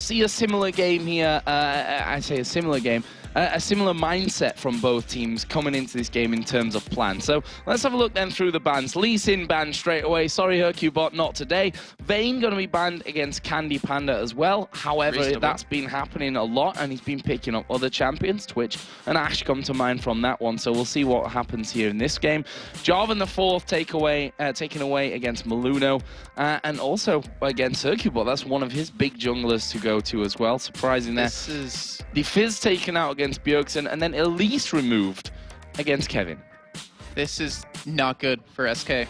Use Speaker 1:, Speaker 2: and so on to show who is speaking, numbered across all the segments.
Speaker 1: see a similar game here. I say a similar game. A similar mindset from both teams coming into this game in terms of plan. So let's have a look then through the bans. Lee Sin banned straight away. Sorry, Hercubot, not today. Vayne going to be banned against Candy Panda as well. However, that's been happening a lot, and he's been picking up other champions. Twitch and Ash come to mind from that one. So we'll see what happens here in this game. Jarvan the fourth taken away against Maluno, and also against Hercubot. That's one of his big junglers to go to as well. Surprising there.
Speaker 2: This is
Speaker 1: the Fizz taken out against Bjergsen, and then Elise removed against Kevin.
Speaker 2: This is not good for SK.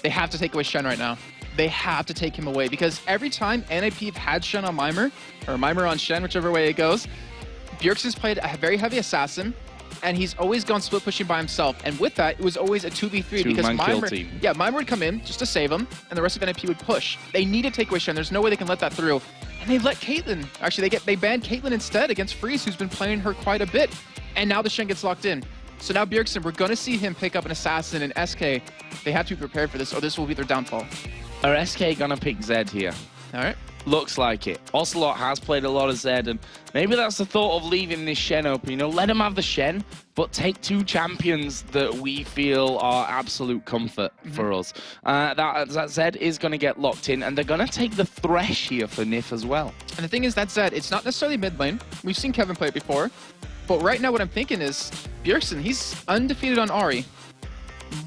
Speaker 2: They have to take away Shen right now. They have to take him away, because every time NiP have had Shen on Mimer, or Mimer on Shen, whichever way it goes, Bjergsen's played a very heavy assassin, and he's always gone split pushing by himself. And with that, it was always a 2v3 because Mimer would come in just to save him, and the rest of NiP would push. They need to take away Shen. There's no way they can let that through. And they let Caitlyn. Actually, they banned Caitlyn instead against Freeze, who's been playing her quite a bit. And now the Shen gets locked in. So now Bjergsen, we're going to see him pick up an assassin, and SK, they have to be prepared for this, or this will be their downfall.
Speaker 1: Are SK going to pick Zed here?
Speaker 2: All right.
Speaker 1: Looks like it. Ocelot has played a lot of Zed, and maybe that's the thought of leaving this Shen open. You know, let him have the Shen, but take two champions that we feel are absolute comfort for us. That Zed is going to get locked in, and they're going to take the Thresh here for NiP as well.
Speaker 2: And the thing is that Zed, it's not necessarily mid lane. We've seen Kevin play it before, but right now what I'm thinking is Bjergsen, he's undefeated on Ahri.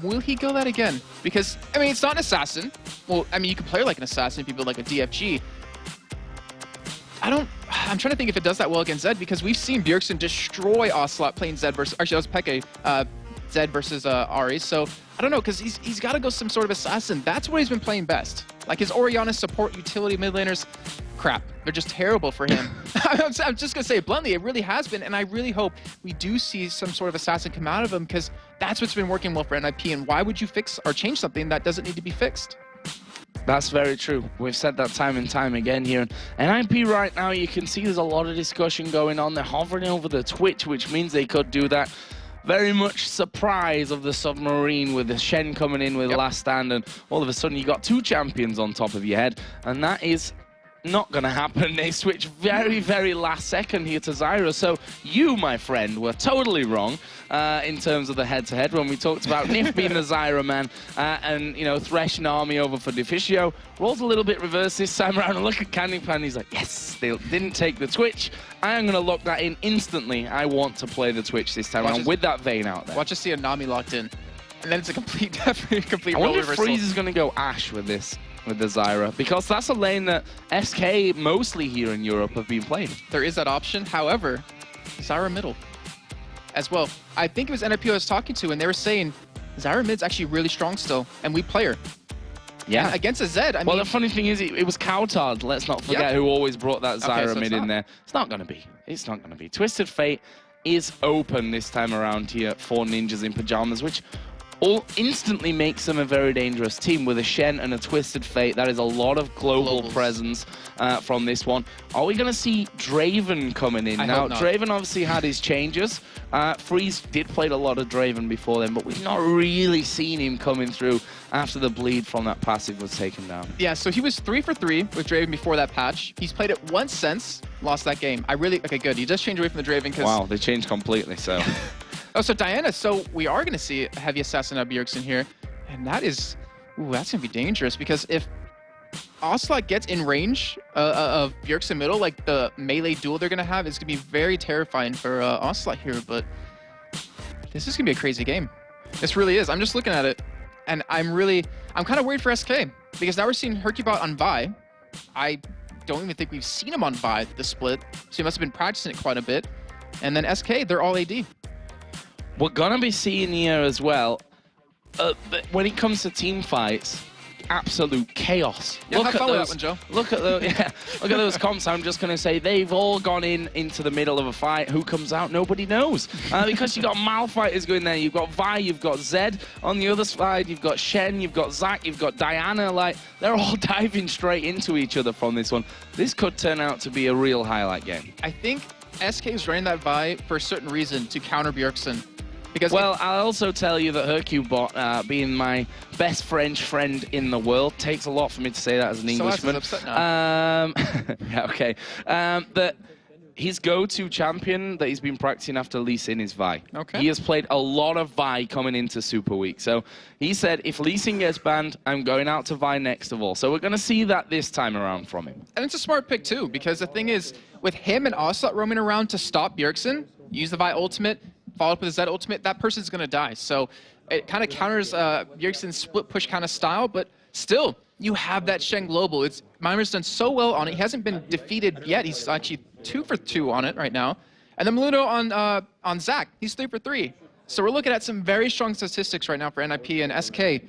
Speaker 2: Will he go that again? Because, I mean, it's not an assassin. Well, I mean, you can play like an assassin if you build like a DFG. I'm trying to think if it does that well against Zed, because we've seen Bjergsen destroy Ocelot playing Zed versus, actually that was Peke, Zed versus Ahri. So I don't know, because he's got to go some sort of assassin. That's what he's been playing best. Like his Orianna support utility mid laners, crap. They're just terrible for him. I'm just going to say it bluntly, it really has been, and I really hope we do see some sort of assassin come out of him, because that's what's been working well for NiP, and why would you fix or change something that doesn't need to be fixed?
Speaker 1: That's very true. We've said that time and time again here. And NiP right now, you can see there's a lot of discussion going on. They're hovering over the Twitch, which means they could do that. Very much surprise of the submarine with the Shen coming in with last stand, and all of a sudden you got two champions on top of your head, and that is not going to happen. They switch very, very last second here to Zyra. So you, my friend, were totally wrong in terms of the head-to-head when we talked about NiP being the Zyra man and, you know, Thresh and Army over for Deficio. Rolls a little bit reverse this time around, and look at Candy Pan. He's like, yes, they didn't take the Twitch. I am going to lock that in instantly. I want to play the Twitch this time around with that Vayne out there.
Speaker 2: Watch us see a Nami locked in. And then it's a complete
Speaker 1: I wonder if Freeze is going to go Ash with this. With the Zyra, because that's a lane that SK mostly here in Europe have been playing.
Speaker 2: There is that option. However, Zyra middle as well. I think it was NiP I was talking to, and they were saying Zyra mid's actually really strong still, and we play her.
Speaker 1: Yeah.
Speaker 2: And against a Zed, I mean...
Speaker 1: Well, the funny thing is, it was Cowtard, let's not forget, who always brought that Zyra mid in there. It's not going to be. It's not going to be. Twisted Fate is open this time around here for Ninjas in Pyjamas, which all instantly makes them a very dangerous team with a Shen and a Twisted Fate. That is a lot of global presence from this one. Are we going to see Draven coming in? Now, Draven obviously had his changes. Freeze did play a lot of Draven before then, but we've not really seen him coming through after the bleed from that passive was taken down.
Speaker 2: Yeah, so he was 3 for 3 with Draven before that patch. He's played it once since, lost that game. Okay, good. He just changed away from the Draven because...
Speaker 1: Wow, they changed completely, so...
Speaker 2: Oh, so Diana, so we are going to see a heavy assassin of Bjergsen here, and that is, that's going to be dangerous, because if Ocelot gets in range of Bjergsen middle, like the melee duel they're going to have, is going to be very terrifying for Ocelot here, but this is going to be a crazy game. This really is. I'm just looking at it, and I'm kind of worried for SK, because now we're seeing Hercubot on Vi. I don't even think we've seen him on Vi, the split, so he must have been practicing it quite a bit, and then SK, they're all AD.
Speaker 1: We're going to be seeing here as well, when it comes to team fights, absolute chaos.
Speaker 2: Yeah, have fun with that one, Joe.
Speaker 1: Look at those comps. I'm just going to say they've all gone into the middle of a fight. Who comes out? Nobody knows. Because you've got Malphiters going there. You've got Vi, you've got Zed. On the other side, you've got Shen, you've got Zac, you've got Diana. Like, they're all diving straight into each other from this one. This could turn out to be a real highlight game.
Speaker 2: I think SK is running that Vi for a certain reason, to counter Bjergsen. Because
Speaker 1: well, I'll also tell you that Hercubot, being my best French friend in the world, takes a lot for me to say that as an Englishman.
Speaker 2: upset now.
Speaker 1: Yeah, okay. That his go-to champion that he's been practicing after Lee Sin is Vi.
Speaker 2: Okay.
Speaker 1: He has played a lot of Vi coming into Super Week. So he said, if Lee Sin gets banned, I'm going out to Vi next of all. So we're going to see that this time around from him.
Speaker 2: And it's a smart pick, too, because the thing is, with him and Ocelot roaming around to stop Bjergsen, use the Vi ultimate, follow up with the Zed ultimate, that person's going to die. So it kind of counters Bjergsen's split push kind of style, but still, you have that Shen Global. Mimer's done so well on it. He hasn't been defeated yet. He's actually 2 for 2 on it right now. And then Maluno on Zach, he's 3 for 3. So we're looking at some very strong statistics right now for NiP and SK.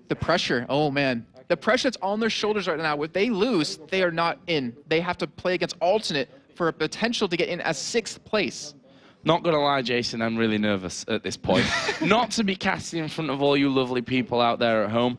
Speaker 2: The pressure, oh man. The pressure that's on their shoulders right now, if they lose, they are not in. They have to play against alternate for a potential to get in as 6th place.
Speaker 1: Not gonna lie, Jason, I'm really nervous at this point. Not to be casting in front of all you lovely people out there at home,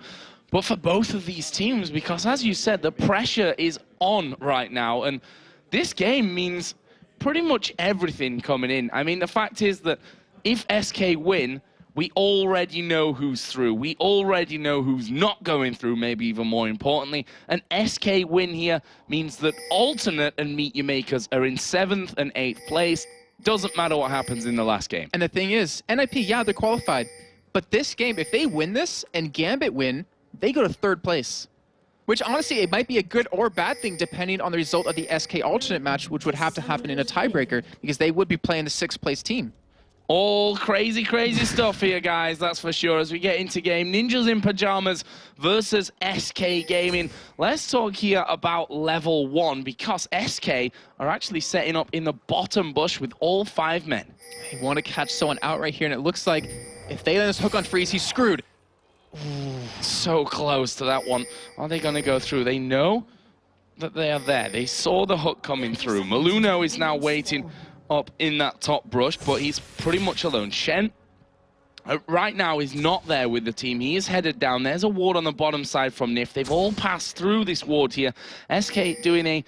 Speaker 1: but for both of these teams, because as you said, the pressure is on right now, and this game means pretty much everything coming in. I mean, the fact is that if SK win, we already know who's through. We already know who's not going through, maybe even more importantly. An SK win here means that alternate and Meet Your Makers are in 7th and 8th place. Doesn't matter what happens in the last game.
Speaker 2: And the thing is, NiP, yeah, they're qualified. But this game, if they win this and Gambit win, they go to 3rd place. Which, honestly, it might be a good or bad thing depending on the result of the SK alternate match, which would have to happen in a tiebreaker, because they would be playing the 6th place team.
Speaker 1: All crazy, crazy stuff here, guys, that's for sure. As we get into game, Ninjas in Pyjamas versus SK Gaming. Let's talk here about level 1, because SK are actually setting up in the bottom bush with all 5 men.
Speaker 2: They want to catch someone out right here, and it looks like if they let this hook on Freeze, he's screwed.
Speaker 1: Ooh, so close to that one. Are they going to go through? They know that they are there. They saw the hook coming through. Maluno is now waiting up in that top brush, but he's pretty much alone. Shen, right now, is not there with the team. He is headed down. There's a ward on the bottom side from NiP. They've all passed through this ward here. SK doing a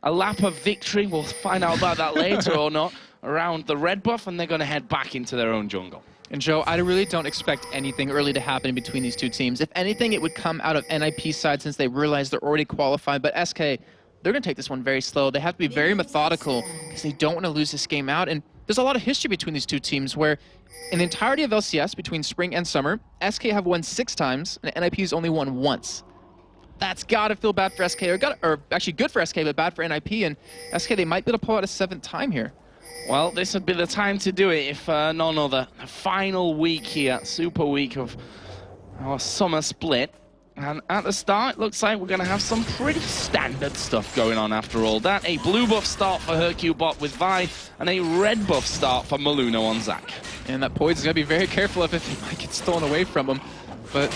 Speaker 1: lap of victory. We'll find out about that later or not. Around the red buff, and they're going to head back into their own jungle.
Speaker 2: And Joe, I really don't expect anything early to happen between these two teams. If anything, it would come out of NiP's side since they realize they're already qualified. But SK, they're going to take this one very slow. They have to be very methodical because they don't want to lose this game out. And there's a lot of history between these two teams where in the entirety of LCS between spring and summer, SK have won 6 times and NiP has only won once. That's got to feel bad for SK, or actually good for SK, but bad for NiP. And SK, they might be able to pull out a 7th time here.
Speaker 1: Well, this would be the time to do it if none other. The final week here, Super Week of our summer split. And at the start, it looks like we're going to have some pretty standard stuff going on after all that. A blue buff start for Hercubot with Vi, and a red buff start for Maluno on Zach.
Speaker 2: And that Poise is going to be very careful of it if he might get stolen away from him. But,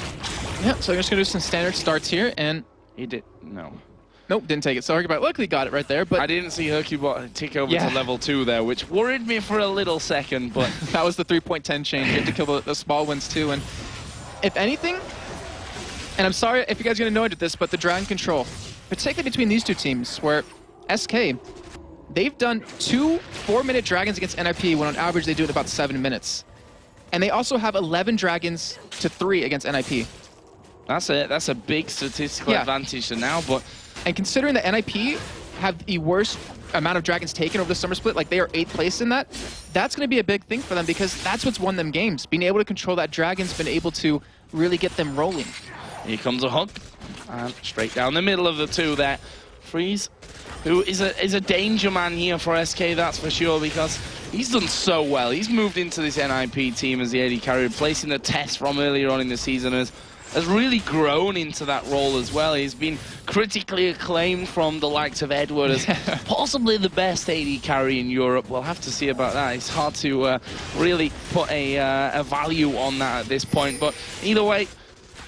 Speaker 2: yeah, so I'm just going to do some standard starts here, and...
Speaker 1: He did... no.
Speaker 2: Nope, didn't take it. So Hercubot luckily got it right there, but...
Speaker 1: I didn't see Hercubot tick over to level 2 there, which worried me for a little second, but...
Speaker 2: that was the 3.10 change. You have to kill the small ones too, and if anything... And I'm sorry if you guys are going to annoyed with this, but the dragon control, particularly between these two teams, where SK, they've done 2 4-minute dragons against NiP, when on average they do it in about 7 minutes. And they also have 11 dragons to 3 against NiP.
Speaker 1: That's it. That's a big statistical advantage to now, but...
Speaker 2: And considering that NiP have the worst amount of dragons taken over the summer split, like they are 8th place in that, that's going to be a big thing for them because that's what's won them games. Being able to control that dragon's been able to really get them rolling.
Speaker 1: Here comes a hook, and straight down the middle of the 2 there. Freeze, who is a danger man here for SK, that's for sure, because he's done so well. He's moved into this NiP team as the AD carry, replacing the test from earlier on in the season, has really grown into that role as well. He's been critically acclaimed from the likes of Edward as possibly the best AD carry in Europe. We'll have to see about that. It's hard to really put a value on that at this point, but either way,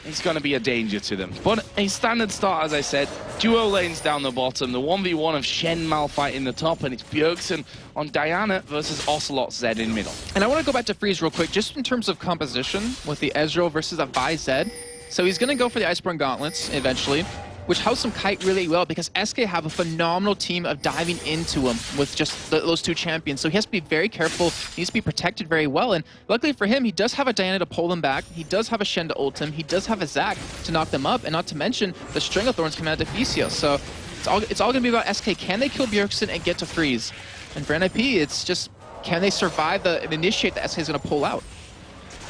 Speaker 1: he's going to be a danger to them. But a standard start, as I said, duo lanes down the bottom, the 1v1 of Shen Malphite in the top, and it's Bjergsen on Diana versus Ocelot Zed in middle.
Speaker 2: And I want to go back to Freeze real quick, just in terms of composition with the Ezreal versus a Vi Zed. So he's going to go for the Iceborne Gauntlets eventually. which helps him kite really well because SK have a phenomenal team of diving into him with just those two champions. So he has to be very careful. He needs to be protected very well. And luckily for him, he does have a Diana to pull them back. He does have a Shen to ult him. He does have a Zac to knock them up. And not to mention the String of Thorns coming out of Deficio. So it's all going to be about SK. Can they kill Bjergsen and get to freeze? And for NiP, it's just, can they survive and initiate that SK is going to pull out?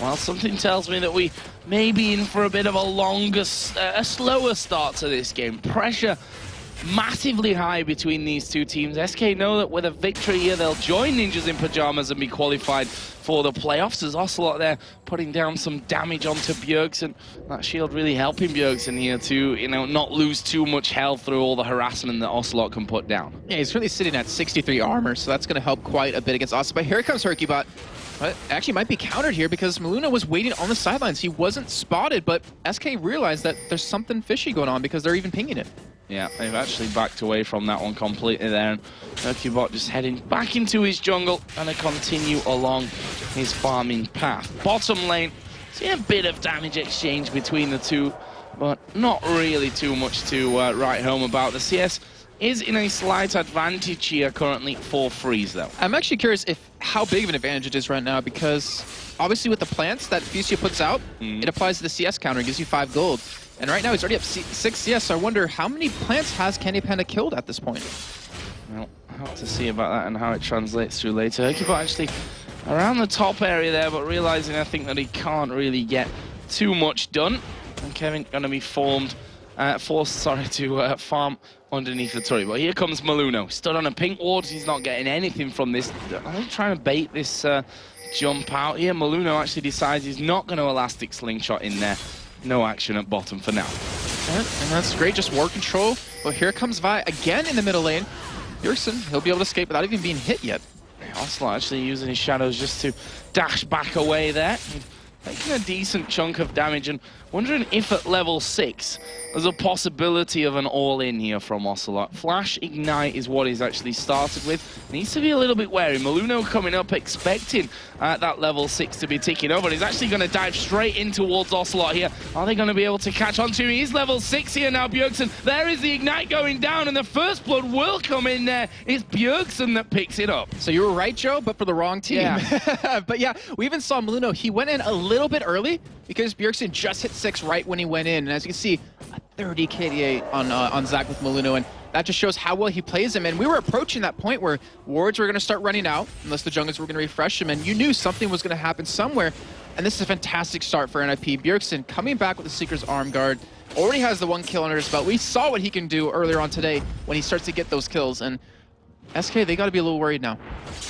Speaker 1: Well, something tells me that we may be in for a bit of a slower start to this game. Pressure massively high between these two teams. SK know that with a victory here, they'll join Ninjas in Pyjamas and be qualified for the playoffs. As Ocelot there putting down some damage onto Bjergsen. That shield really helping Bjergsen here to, you know, not lose too much health through all the harassment that Ocelot can put down.
Speaker 2: Yeah, he's currently sitting at 63 armor, so that's going to help quite a bit against Ocelot. But here comes Hercubot. But actually might be countered here because Maluna was waiting on the sidelines. He wasn't spotted, but SK realized that there's something fishy going on because they're even pinging it.
Speaker 1: Yeah, they've actually backed away from that one completely there. And Hercubot just heading back into his jungle and to continue along his farming path. Bottom lane, see a bit of damage exchange between the two, but not really too much to write home about. The CS is in a slight advantage here currently for Freeze, though.
Speaker 2: I'm actually curious how big of an advantage it is right now, because obviously with the plants that Deficio puts out, it applies to the CS counter and gives you 5 gold. And right now he's already up 6 CS, so I wonder how many plants has Candy Panda killed at this point?
Speaker 1: Well, I'll have to see about that and how it translates through later. Hercubot actually around the top area there, but realizing I think that he can't really get too much done. And Kevin gonna be forced to farm underneath the turret. But here comes Maluno. Stood on a pink ward. He's not getting anything from this. I'm trying to bait this jump out here. Maluno actually decides he's not going to elastic slingshot in there. No action at bottom for now.
Speaker 2: And that's great, just ward control. But here comes Vi again in the middle lane. Bjergsen, he'll be able to escape without even being hit yet.
Speaker 1: Ocelot actually using his shadows just to dash back away there. Taking a decent chunk of damage and wondering if at level 6 there's a possibility of an all-in here from Ocelot. Flash Ignite is what he's actually started with. Needs to be a little bit wary. Maluno coming up expecting that level 6 to be ticking over. He's actually going to dive straight in towards Ocelot here. Are they going to be able to catch on to him? He's level 6 here now, Bjergsen. There is the Ignite going down and the first blood will come in there. It's Bjergsen that picks it up.
Speaker 2: So you were right, Joe, but for the wrong team.
Speaker 1: Yeah.
Speaker 2: But yeah, we even saw Maluno. He went in a little bit early because Bjergsen just hit 6 right when he went in. And as you can see, a 30 KDA on Zac with Maluno, and that just shows how well he plays him. And we were approaching that point where wards were going to start running out unless the junglers were going to refresh him, and you knew something was going to happen somewhere. And this is a fantastic start for NiP. Bjergsen coming back with the Seeker's Arm Guard, already has the 1 kill under his belt. We saw what he can do earlier on today when he starts to get those kills, and SK, they got to be a little worried now.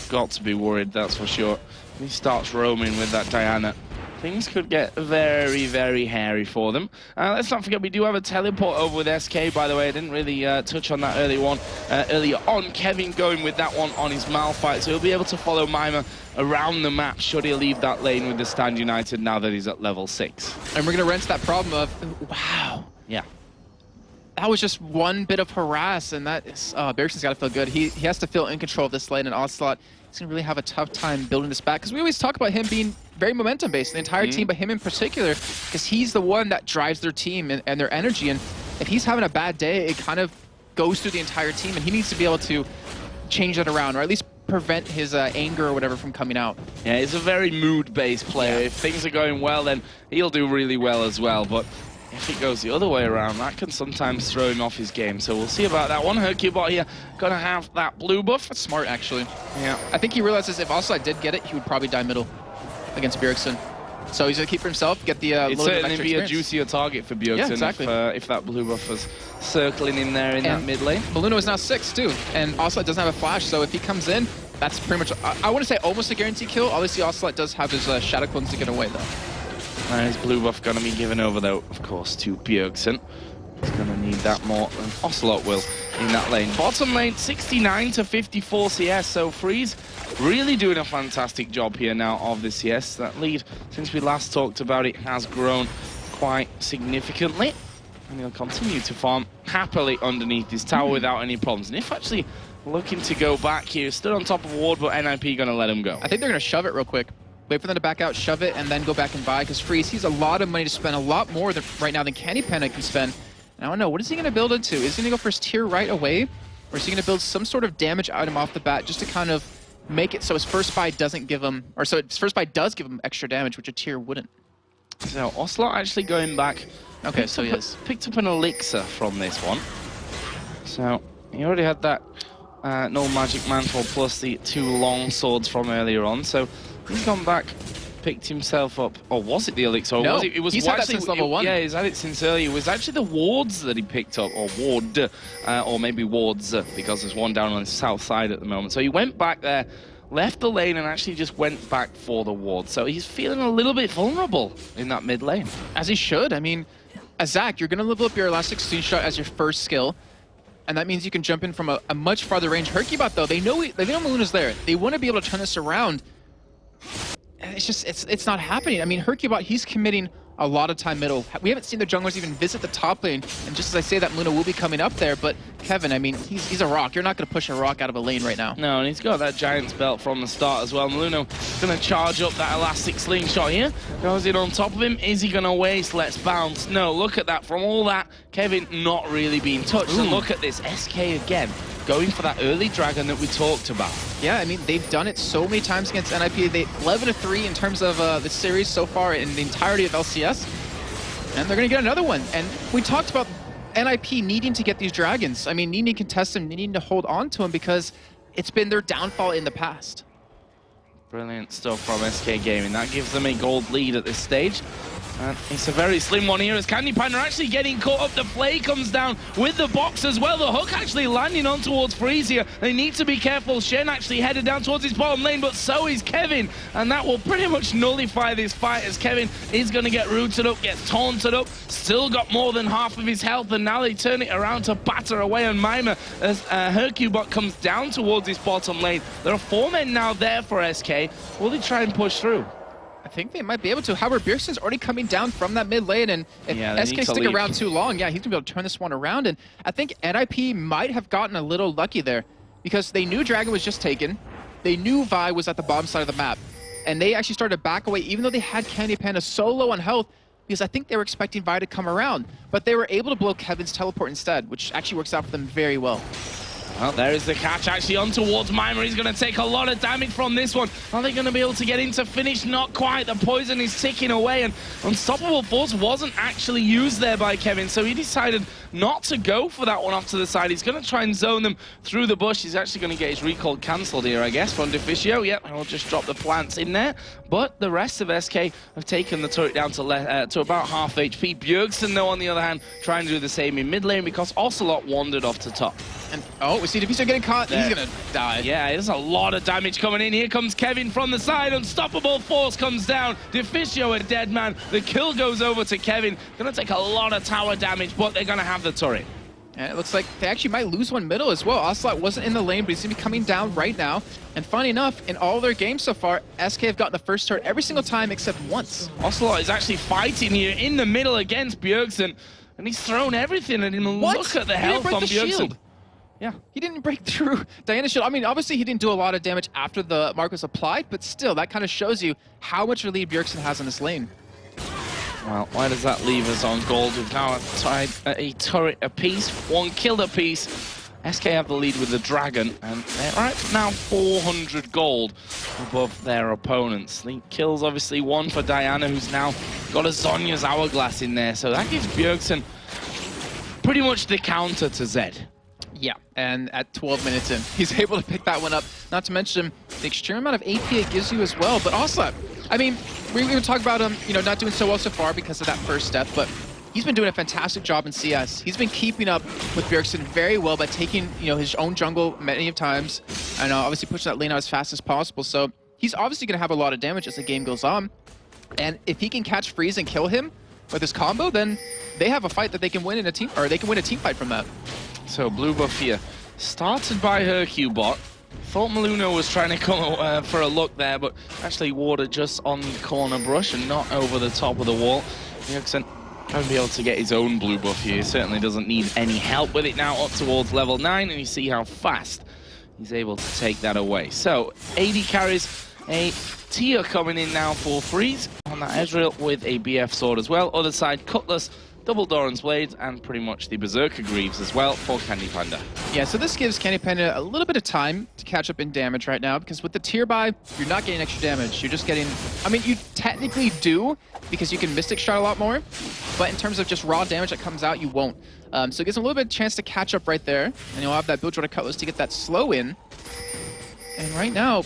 Speaker 1: Got to be worried, that's for sure. He starts roaming with that Diana. Things could get very, very hairy for them. Let's not forget, we do have a teleport over with SK, by the way. I didn't really touch on that earlier on. Kevin going with that one on his Malphite, so he'll be able to follow Mima around the map should he leave that lane with the Stand United now that he's at level 6.
Speaker 2: And we're going to rent that problem of, wow.
Speaker 1: Yeah.
Speaker 2: That was just one bit of harass, and that is, Bjergsen's got to feel good. He has to feel in control of this lane, and Ocelot is going to really have a tough time building this back, because we always talk about him being very momentum-based, the entire team, but him in particular, because he's the one that drives their team and their energy, and if he's having a bad day, it kind of goes through the entire team, and he needs to be able to change that around, or at least prevent his anger or whatever from coming out.
Speaker 1: Yeah, he's a very mood-based player. If things are going well, then he'll do really well as well, but if it goes the other way around, that can sometimes throw him off his game. So we'll see about that one. Hercubot here gonna have that blue buff.
Speaker 2: That's smart, actually.
Speaker 1: Yeah.
Speaker 2: I think he realizes if Ocelot did get it, he would probably die middle against Bjergsen. So he's gonna keep for himself, get the
Speaker 1: it'd certainly be a juicier target for Bjergsen,
Speaker 2: yeah, exactly.
Speaker 1: if that blue buff was circling in there in that mid lane.
Speaker 2: Maluno is now 6 too, and Ocelot doesn't have a flash, so if he comes in, that's pretty much, I want to say almost a guaranteed kill. Obviously Ocelot does have his Shadow Clones to get away though.
Speaker 1: And his blue buff going to be given over, though, of course, to Bjergsen. He's going to need that more than Ocelot will in that lane. Bottom lane, 69 to 54 CS, so Freeze really doing a fantastic job here now of the CS. That lead, since we last talked about it, has grown quite significantly. And he'll continue to farm happily underneath his tower without any problems. And if actually looking to go back here, stood on top of a ward, but NiP going to let him go.
Speaker 2: I think they're going to shove it real quick. Wait for them to back out, shove it, and then go back and buy, because Freeze, he's a lot of money to spend, a lot more than, right now than Candy Panda can spend. I don't know, what is he going to build into? Is he going to go for his tier right away? Or is he going to build some sort of damage item off the bat just to kind of make it so his first buy doesn't give him, or so his first buy does give him extra damage, which a tier wouldn't?
Speaker 1: So Ocelot actually going back.
Speaker 2: Okay, so he is.
Speaker 1: Picked up an elixir from this one. So he already had that no magic mantle plus the 2 long swords from earlier on. So he's gone back, picked himself up. Or was it the elixir?
Speaker 2: No,
Speaker 1: was it was
Speaker 2: he's had that since level 1.
Speaker 1: Yeah, he's had it since earlier. It was actually the wards that he picked up, or ward, or maybe wards, because there's one down on the south side at the moment. So he went back there, left the lane, and actually just went back for the ward. So he's feeling a little bit vulnerable in that mid lane.
Speaker 2: As he should. I mean, as Zach, you're going to level up your Elastic Slingshot as your first skill, and that means you can jump in from a much farther range. Hercubot, though, they know Maluna's there. They want to be able to turn this around. And it's just, it's not happening. I mean, Hercubot, he's committing a lot of time middle. We haven't seen the junglers even visit the top lane, and just as I say that, Luna will be coming up there, but Kevin, I mean, he's a rock. You're not going to push a rock out of a lane right now.
Speaker 1: No, and he's got that Giant's Belt from the start as well. Luna going to charge up that Elastic Slingshot here. Goes in on top of him. Is he going to waste? Let's bounce. No, look at that. From all that, Kevin not really being touched. And look at this, SK again, going for that early dragon that we talked about.
Speaker 2: Yeah, I mean, they've done it so many times against NiP. They 11-3 in terms of the series so far in the entirety of LCS. And they're going to get another one. And we talked about NiP needing to get these dragons. I mean, needing to contest them, needing to hold on to them because it's been their downfall in the past.
Speaker 1: Brilliant stuff from SK Gaming. That gives them a gold lead at this stage. And it's a very slim one here as Candy Panda actually getting caught up. The play comes down with the box as well. The hook actually landing on towards Freeze here. They need to be careful. Shen actually headed down towards his bottom lane, but so is Kevin. And that will pretty much nullify this fight as Kevin is going to get rooted up, gets taunted up. Still got more than half of his health, and now they turn it around to batter away on Mimer as Hercubot comes down towards his bottom lane. There are 4 men now there for SK. Will they try and push through?
Speaker 2: I think they might be able to. However, Bjergsen's already coming down from that mid lane, and if SK stick around too long, yeah, he's going to be able to turn this one around. And I think NiP might have gotten a little lucky there because they knew Dragon was just taken. They knew Vi was at the bottom side of the map, and they actually started to back away, even though they had Candy Panda so low on health, because I think they were expecting Vi to come around. But they were able to blow Kevin's teleport instead, which actually works out for them very well.
Speaker 1: Well, there is the catch actually on towards Mimer. He's going to take a lot of damage from this one. Are they going to be able to get into finish? Not quite. The poison is ticking away, and Unstoppable Force wasn't actually used there by Kevin, so he decided not to go for that one off to the side. He's going to try and zone them through the bush. He's actually going to get his recall cancelled here, I guess, from Deficio. Yep, and we'll just drop the plants in there. But the rest of SK have taken the turret down to about half HP. Bjergsen, though, on the other hand, trying to do the same in mid lane because Ocelot wandered off to top.
Speaker 2: And oh, we see Deficio getting caught. There. He's going to die.
Speaker 1: Yeah, there's a lot of damage coming in. Here comes Kevin from the side. Unstoppable Force comes down. Deficio, a dead man. The kill goes over to Kevin. Going to take a lot of tower damage, but they're going to have the turret.
Speaker 2: And it looks like they actually might lose one middle as well. Ocelot wasn't in the lane, but he's going to be coming down right now. And funny enough, in all their games so far, SK have gotten the first turret every single time except once.
Speaker 1: Ocelot is actually fighting here in the middle against Bjergsen, and he's thrown everything at him.
Speaker 2: What?
Speaker 1: Look at the health on Bjergsen. Yeah.
Speaker 2: He didn't break through Diana's shield. I mean, obviously he didn't do a lot of damage after the mark was applied, but still, that kind of shows you how much lead Bjergsen has in this lane.
Speaker 1: Well, why does that leave us on gold? We've now tied a turret apiece, 1 kill apiece. SK have the lead with the dragon, and they're at now 400 gold above their opponents. The kills, obviously, 1 for Diana, who's now got a Zhonya's Hourglass in there, so that gives Bjergsen pretty much the counter to Zed.
Speaker 2: Yeah, and at 12 minutes in, he's able to pick that one up. Not to mention the extreme amount of AP it gives you as well. But also, I mean, we even talk about him, you know, not doing so well so far because of that first step, but he's been doing a fantastic job in CS. He's been keeping up with Bjergsen very well by taking, you know, his own jungle many of times, and obviously pushing that lane out as fast as possible. So he's obviously going to have a lot of damage as the game goes on. And if he can catch Freeze and kill him with his combo, then they have a fight that they can win in a team, or they can win a team fight from that.
Speaker 1: So blue buff here, started by Hercubot. Thought Maluna was trying to come for a look there, but actually warded just on the corner brush and not over the top of the wall. Bjergsen going to be able to get his own blue buff here. He certainly doesn't need any help with it now up towards level 9, and you see how fast he's able to take that away. So AD carries a tier coming in now for Freeze on that Ezreal with a BF sword as well. Other side, Cutlass double Doran's Blades, and pretty much the Berserker Greaves as well for Candy Panda.
Speaker 2: Yeah, so this gives Candy Panda a little bit of time to catch up in damage right now, because with the tier buy, you're not getting extra damage. You're just getting, I mean, you technically do, because you can Mystic Stride a lot more, but in terms of just raw damage that comes out, you won't. So it gives him a little bit of chance to catch up right there, and you'll have that Build Order Cutlass to get that slow in. And right now,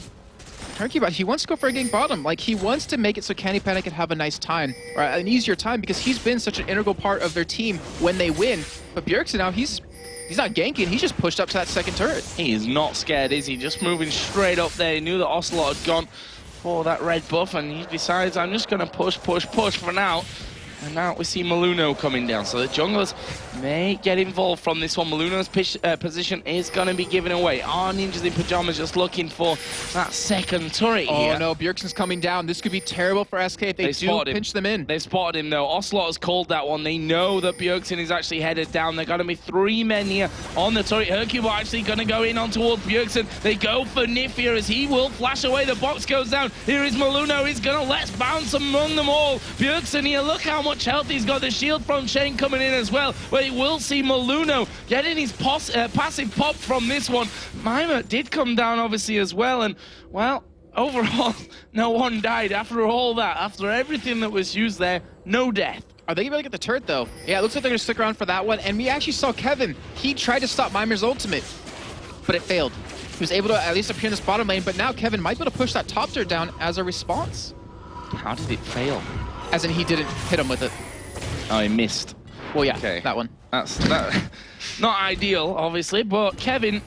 Speaker 2: Hercubot, he wants to go for a gank bottom. Like, he wants to make it so Candy Panda can have a nice time, or an easier time, because he's been such an integral part of their team when they win. But Bjergsen now, he's not ganking, he's just pushed up to that second turret.
Speaker 1: He is not scared, is he? Just moving straight up there. He knew that Ocelot had gone for that red buff, and he decides, I'm just going to push for now. And now we see Maluno coming down. So the junglers may get involved from this one. Maluno's position is going to be given away. Our Ninjas in Pyjamas just looking for that second turret here.
Speaker 2: Oh no, Bjergsen's coming down. This could be terrible for SK if they do pinch them in.
Speaker 1: They've spotted him though. Ocelot has called that one. They know that Bjergsen is actually headed down. There are going to be 3 men here on the turret. Hercubot actually going to go in on towards Bjergsen. They go for NiP here as he will flash away. The box goes down. Here is Maluno. He's going to let's bounce among them all. Bjergsen here, look how much health he's got. The shield from Shane coming in as well. But he will see Maluno getting his passive pop from this one. Mima did come down obviously as well, and well, overall no one died after all that. After everything that was used there, no death.
Speaker 2: Are they going to get the turret though? Yeah, it looks like they're going to stick around for that one. And we actually saw Kevin. He tried to stop Mimer's ultimate, but it failed. He was able to at least appear in this bottom lane, but now Kevin might be able to push that top turret down as a response.
Speaker 1: How did it fail?
Speaker 2: As in he didn't hit him with it.
Speaker 1: Oh, he missed.
Speaker 2: Well, yeah,
Speaker 1: okay.
Speaker 2: That one.
Speaker 1: That's not ideal, obviously, but Kevin,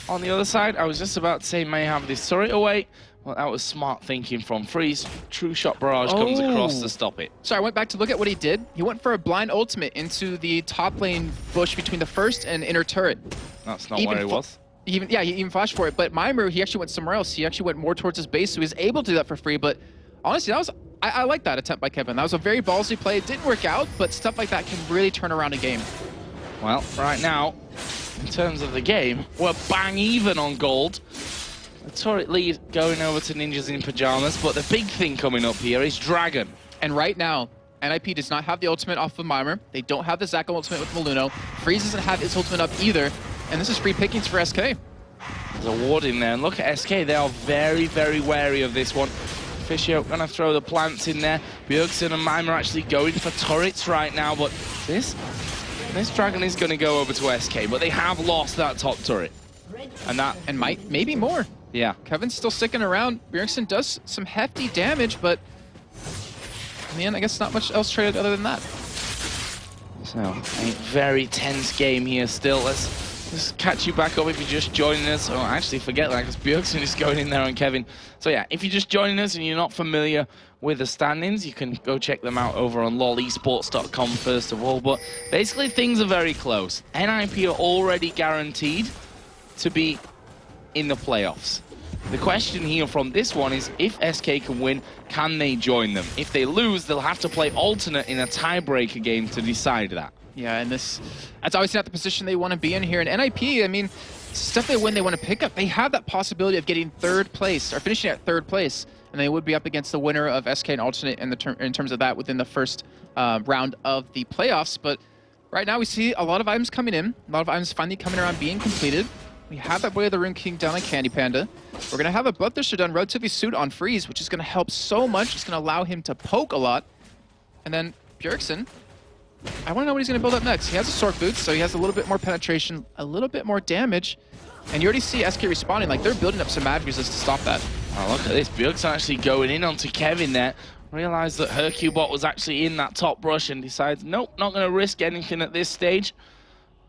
Speaker 1: on the other side, I was just about to say may have this turret away. Well, that was smart thinking from Freeze. True Shot Barrage comes across to stop it.
Speaker 2: So I went back to look at what he did. He went for a blind ultimate into the top lane bush between the first and inner turret.
Speaker 1: That's not where he was.
Speaker 2: He even flashed for it, but Mimer, he actually went somewhere else. He actually went more towards his base, so he was able to do that for free, but honestly, that was... I like that attempt by Kevin. That was a very ballsy play. It didn't work out, but stuff like that can really turn around a game.
Speaker 1: Well, right now, in terms of the game, we're bang even on gold. The turret lead going over to Ninjas in Pyjamas, but the big thing coming up here is Dragon.
Speaker 2: And right now, NiP does not have the ultimate off of Mimer. They don't have the Zac ultimate with Maluno. Freeze doesn't have his ultimate up either, and this is free pickings for SK.
Speaker 1: There's a ward in there, and look at SK. They are very, very wary of this one. Fisher gonna throw the plants in there. Bjergsen and Mime are actually going for turrets right now, but this Dragon is gonna go over to SK, but they have lost that top turret.
Speaker 2: And might maybe more.
Speaker 1: Yeah.
Speaker 2: Kevin's still sticking around. Bjergsen does some hefty damage, but in the end, I guess not much else traded other than that.
Speaker 1: So, a very tense game here still. Let's just catch you back up if you're just joining us. Oh, actually, forget that, because Bjergsen is going in there on Kevin. So yeah, if you're just joining us and you're not familiar with the standings, you can go check them out over on lolesports.com first of all. But basically, things are very close. NiP are already guaranteed to be in the playoffs. The question here from this one is, if SK can win, can they join them? If they lose, they'll have to play alternate in a tiebreaker game to decide that.
Speaker 2: Yeah, and that's obviously not the position they want to be in here. And NiP, I mean, it's definitely a win they want to pick up. They have that possibility of getting third place, or finishing at third place, and they would be up against the winner of SK and alternate in terms of that within the first round of the playoffs. But right now we see a lot of items coming in, a lot of items finally coming around being completed. We have that Way of the Rune King down on Candy Panda. We're going to have a Bloodthirster done relatively soon on Freeze, which is going to help so much. It's going to allow him to poke a lot. And then Bjergsen, I want to know what he's going to build up next. He has a Sword Boots, so he has a little bit more penetration, a little bit more damage. And you already see SK responding, like they're building up some magic resist to stop that.
Speaker 1: Oh, look at this. Bjergsen actually going in onto Kevin there. Realized that Hercubot was actually in that top brush and decides, nope, not going to risk anything at this stage.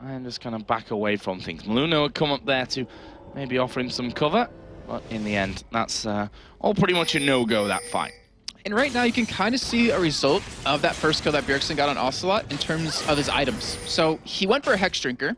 Speaker 1: I'm just going to back away from things. Maluno would come up there to maybe offer him some cover. But in the end, that's all pretty much a no-go, that fight.
Speaker 2: And right now, you can kind of see a result of that first kill that Bjergsen got on Ocelot in terms of his items. So he went for a Hex Drinker.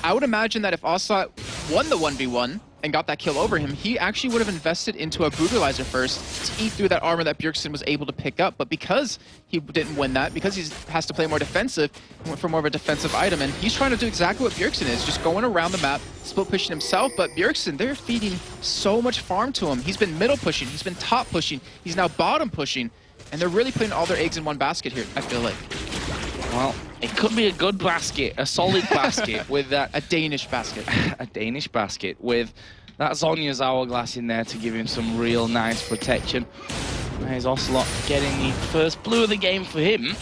Speaker 2: I would imagine that if Ocelot won the 1v1 and got that kill over him, he actually would have invested into a Brutalizer first to eat through that armor that Bjergsen was able to pick up. But because he didn't win that, because he has to play more defensive, he went for more of a defensive item. And he's trying to do exactly what Bjergsen is, just going around the map, split pushing himself. But Bjergsen, they're feeding so much farm to him. He's been middle pushing, he's been top pushing, he's now bottom pushing. And they're really putting all their eggs in one basket here, I feel like.
Speaker 1: Well, it could be a good basket, a solid basket with that.
Speaker 2: A Danish basket.
Speaker 1: A Danish basket with that Zhonya's Hourglass in there to give him some real nice protection. There's Ocelot getting the first blue of the game for him.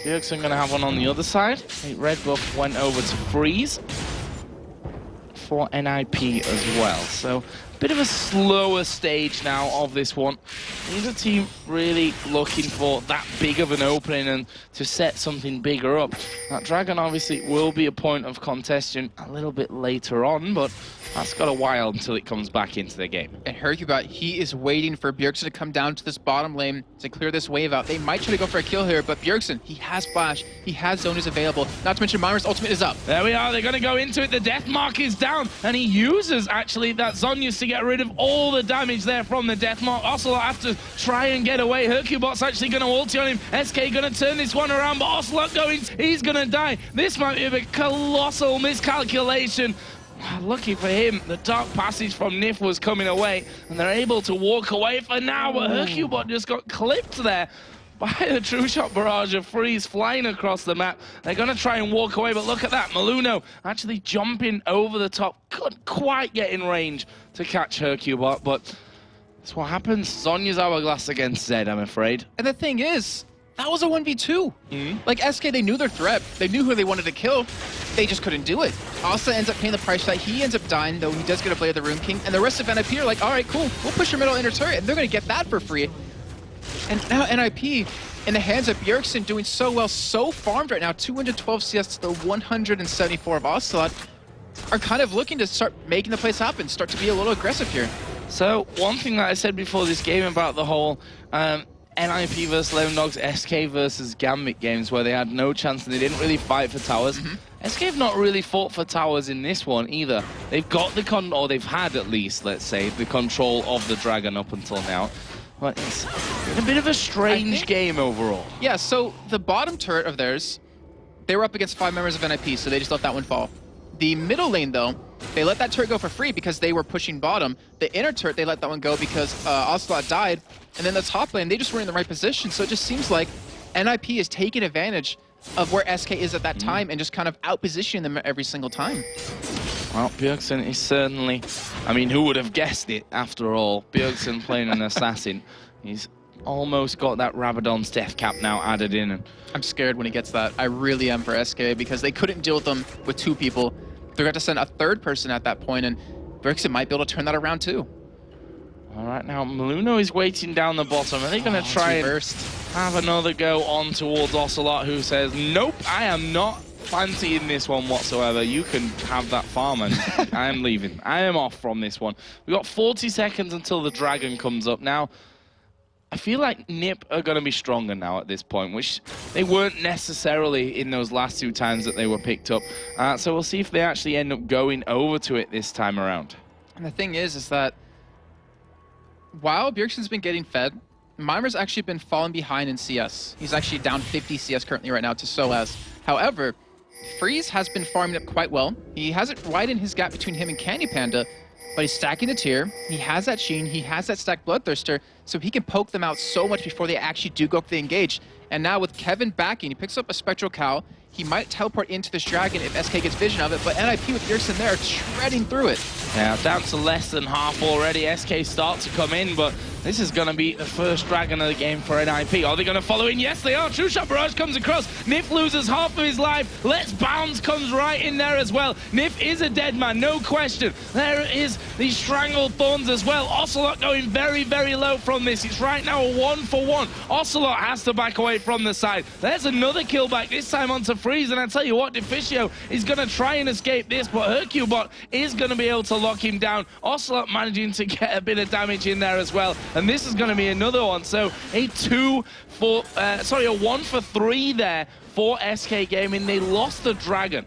Speaker 1: Bjergsen going to have one on the other side. The red buff went over to Freeze for NiP as well. So a bit of a slower stage now of this one. Neither team really looking for that big of an opening and to set something bigger up. That Dragon obviously will be a point of contention a little bit later on, but that's got a while until it comes back into the game.
Speaker 2: And Hercubot, he is waiting for Bjergsen to come down to this bottom lane to clear this wave out. They might try to go for a kill here, but Bjergsen, he has Flash, he has Zhonya's available. Not to mention Mimers' ultimate is up.
Speaker 1: There we are, they're going to go into it. The death mark is down, and he uses actually that Zhonya's to get rid of all the damage there from the death mark. Ocelot have to try and get away. Hercubot's actually going to ulti on him. SK going to turn this one around, but Ocelot going, he's going to die. This might be a colossal miscalculation. Lucky for him, the Dark Passage from NiP was coming away, and they're able to walk away for now, but Hercubot just got clipped there by the True Shot barrage of Freeze flying across the map. They're going to try and walk away, but look at that. Maluno actually jumping over the top. Couldn't quite get in range to catch Hercubot, but that's what happens. Zhonya's Hourglass against Zed, I'm afraid.
Speaker 2: And the thing is, that was a 1v2. Like, SK, they knew their threat. They knew who they wanted to kill. They just couldn't do it. Asa ends up paying the price for that. He ends up dying, though he does get a Blade of the Rune King. And the rest of NiP are like, all right, cool. We'll push your middle inner turret, and they're going to get that for free. And now NiP, in the hands of Bjergsen, doing so well, so farmed right now, 212 CS to the 174 of Ocelot, are kind of looking to start making the place happen, start to be a little aggressive here.
Speaker 1: So, one thing that I said before this game about the whole NiP versus Lemondogs, SK versus Gambit games where they had no chance and they didn't really fight for towers. SK have not really fought for towers in this one either. They've got the or they've had at least, let's say, the control of the Dragon up until now. But it's been a bit of a strange game overall.
Speaker 2: Yeah, so the bottom turret of theirs, they were up against 5 members of NiP, so they just let that one fall. The middle lane, though, they let that turret go for free because they were pushing bottom. The inner turret, they let that one go because Ocelot died. And then the top lane, they just were in the right position. So it just seems like NiP is taking advantage of where SK is at that time and just kind of out-positioning them every single time.
Speaker 1: Well, Bjergsen is certainly... I mean, who would have guessed it, after all? Bjergsen playing an assassin. He's almost got that Rabadon's death cap now added in. And
Speaker 2: I'm scared when he gets that. I really am for SK because they couldn't deal with them with 2 people. They're going to send a 3rd person at that point, and Bjergsen might be able to turn that around too.
Speaker 1: All right, now Maluno is waiting down the bottom. Are they going to try and have another go on towards Ocelot, who says, nope, I am not fancying this one whatsoever. You can have that farm, and I am leaving. I am off from this one. We've got 40 seconds until the Dragon comes up. Now, I feel like NiP are going to be stronger now at this point, which they weren't necessarily in those last 2 times that they were picked up. So we'll see if they actually end up going over to it this time around.
Speaker 2: And the thing is that while Bjergsen's been getting fed, Mimer's actually been falling behind in CS. He's actually down 50 CS currently right now to Soaz. However, Freeze has been farming up quite well. He hasn't widened his gap between him and Candy Panda, but he's stacking the tier. He has that Sheen, he has that stacked Bloodthirster, so he can poke them out so much before they actually do go for the engage. And now with Kevin backing, he picks up a Spectral Cow. He might teleport into this Dragon if SK gets vision of it, but NiP with Bjergsen there shredding through it.
Speaker 1: Yeah, down to less than half already. SK start to come in, but this is going to be the first Dragon of the game for NiP. Are they going to follow in? Yes, they are. True Shot Barrage comes across. NiP loses half of his life. Let's Bounce comes right in there as well. NiP is a dead man, no question. There is the Strangled Thorns as well. Ocelot going very, very low from this. It's right now a 1-for-1. Ocelot has to back away from the side. There's another kill back, this time onto Freeze, and I tell you what, Deficio is going to try and escape this, but Hercubot is going to be able to lock him down. Ocelot managing to get a bit of damage in there as well, and this is going to be another one. So a 1-for-3 there for SK Gaming. They lost the Dragon.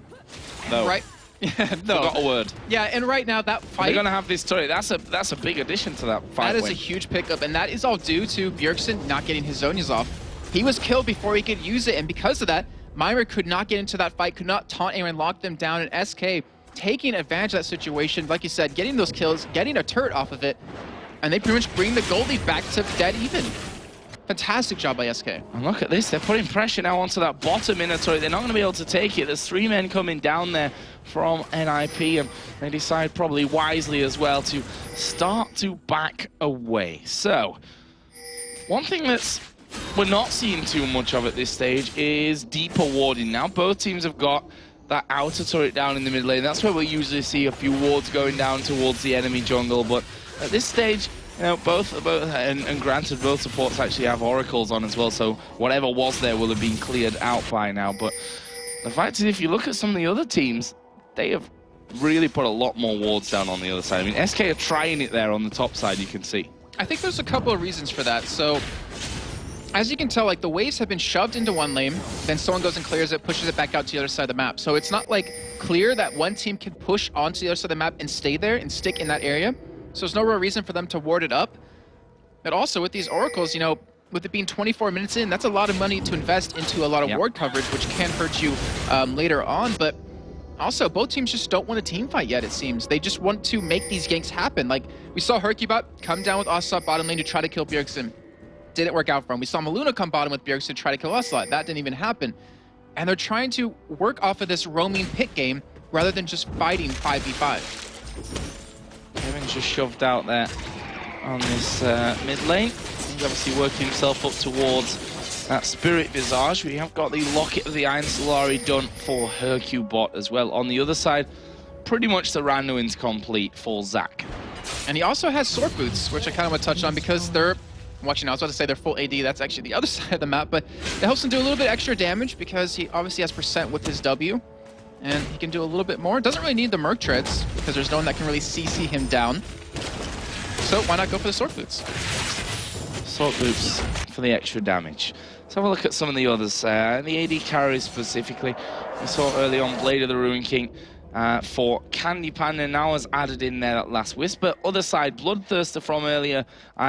Speaker 1: No.
Speaker 2: Right. Yeah, no.
Speaker 1: Forgot a word.
Speaker 2: Yeah, and right now that fight...
Speaker 1: They're going to have this turret. That's a big addition to that fight.
Speaker 2: That is a huge pickup, and that is all due to Bjergsen not getting his Zhonya's off. He was killed before he could use it, and because of that, Myra could not get into that fight, could not taunt anyone, lock them down, and SK taking advantage of that situation, like you said, getting those kills, getting a turret off of it, and they pretty much bring the gold lead back to dead even. Fantastic job by SK.
Speaker 1: And look at this, they're putting pressure now onto that bottom inner turret. They're not going to be able to take it. There's 3 men coming down there from NiP, and they decide probably wisely as well to start to back away. So, one thing that's we're not seeing too much of at this stage is deeper warding. Now both teams have got that outer turret down in the mid lane. That's where we'll usually see a few wards going down towards the enemy jungle, but at this stage, you know, both and granted, both supports actually have oracles on as well, so whatever was there will have been cleared out by now. But the fact is, if you look at some of the other teams, they have really put a lot more wards down on the other side. I mean, SK are trying it there on the top side, you can see.
Speaker 2: I think there's a couple of reasons for that. So, as you can tell, like, the waves have been shoved into one lane, then someone goes and clears it, pushes it back out to the other side of the map. So it's not, like, clear that one team can push onto the other side of the map and stay there and stick in that area. So there's no real reason for them to ward it up. But also with these oracles, you know, with it being 24 minutes in, that's a lot of money to invest into a lot of ward coverage, which can hurt you later on. But also, both teams just don't want a team fight yet, it seems. They just want to make these ganks happen. Like, we saw Hercubot come down with Ocelot bottom lane to try to kill Bjergsen. Didn't work out for him. We saw Maluna come bottom with Bjergsen to try to kill Ocelot. That didn't even happen. And they're trying to work off of this roaming pick game rather than just fighting 5v5.
Speaker 1: Kevin's just shoved out there on this mid lane. He's obviously working himself up towards that Spirit Visage. We have got the Locket of the Iron Solari done for Hercubot as well. On the other side, pretty much the Randuin's complete for Zac.
Speaker 2: And he also has Sword Boots, which I kind of want to touch on because they're, watching, I was about to say they're full AD, that's actually the other side of the map, but it helps him do a little bit extra damage because he obviously has percent with his W. And he can do a little bit more. Doesn't really need the Merc Treads because there's no one that can really CC him down. So why not go for the Sword Boots?
Speaker 1: Sword Boots for the extra damage. Let's have a look at some of the others. The AD carries specifically. We saw early on Blade of the Ruin King for Candy Panda now has added in there at Last Whisper. Other side, Bloodthirster from earlier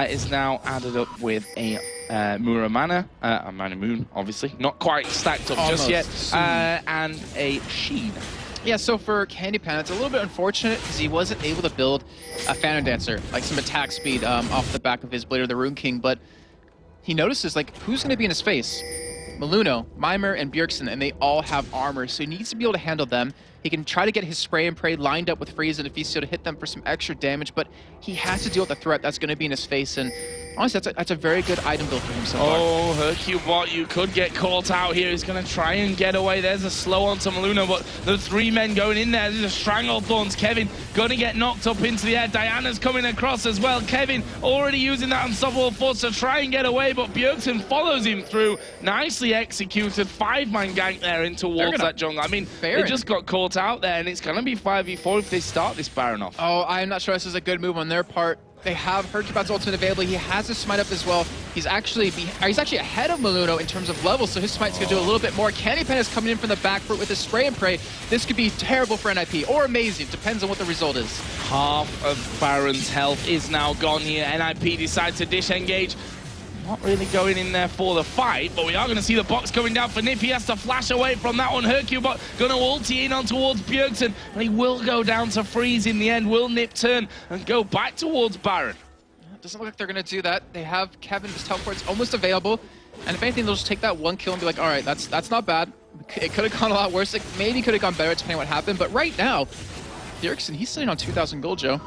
Speaker 1: is now added up with a Muramana, a Mana Moon, obviously. Not quite stacked up just yet. And a Sheen.
Speaker 2: Yeah, so for Candy Panda, it's a little bit unfortunate because he wasn't able to build a Phantom Dancer, like some attack speed off the back of his Blade of the Ruin King, but he notices, like, who's going to be in his face? Maluno, Mimir, and Bjergsen, and they all have armor, so he needs to be able to handle them. He can try to get his Spray and Pray lined up with Freeze and Ephecio to hit them for some extra damage, but he has to deal with the threat that's going to be in his face, and honestly, that's a very good item build for him so far.
Speaker 1: Oh, Hercubot, you could get caught out here. He's going to try and get away. There's a slow onto Maluna, but the 3 men going in there. There's a Stranglethorns. Kevin going to get knocked up into the air. Diana's coming across as well. Kevin already using that Unstoppable Force to try and get away, but Bjergsen follows him through. Nicely executed. 5-man gank there in towards that jungle. I mean, they just got caught out there, and it's going to be 5v4 if they start this Baron off.
Speaker 2: Oh, I'm not sure this is a good move on their part. They have Hercubot's ultimate available. He has his smite up as well. He's actually ahead of Maluno in terms of levels, so his smite's going to do a little bit more. Candy Pen is coming in from the back foot with his Spray and Pray. This could be terrible for NiP, or amazing. Depends on what the result is.
Speaker 1: Half of Baron's health is now gone here. NiP decides to disengage. Not really going in there for the fight, but we are going to see the box coming down for NiP. He has to flash away from that one. Hercubot going to ulti in on towards Bjergsen, and he will go down to freeze in the end. Will NiP turn and go back towards Baron?
Speaker 2: It doesn't look like they're going to do that. They have Kevin, his teleport's almost available, and if anything, they'll just take that one kill and be like, all right, that's not bad. It could have gone a lot worse. It maybe could have gone better depending on what happened, but right now, Bjergsen, he's sitting on 2,000 gold, Joe.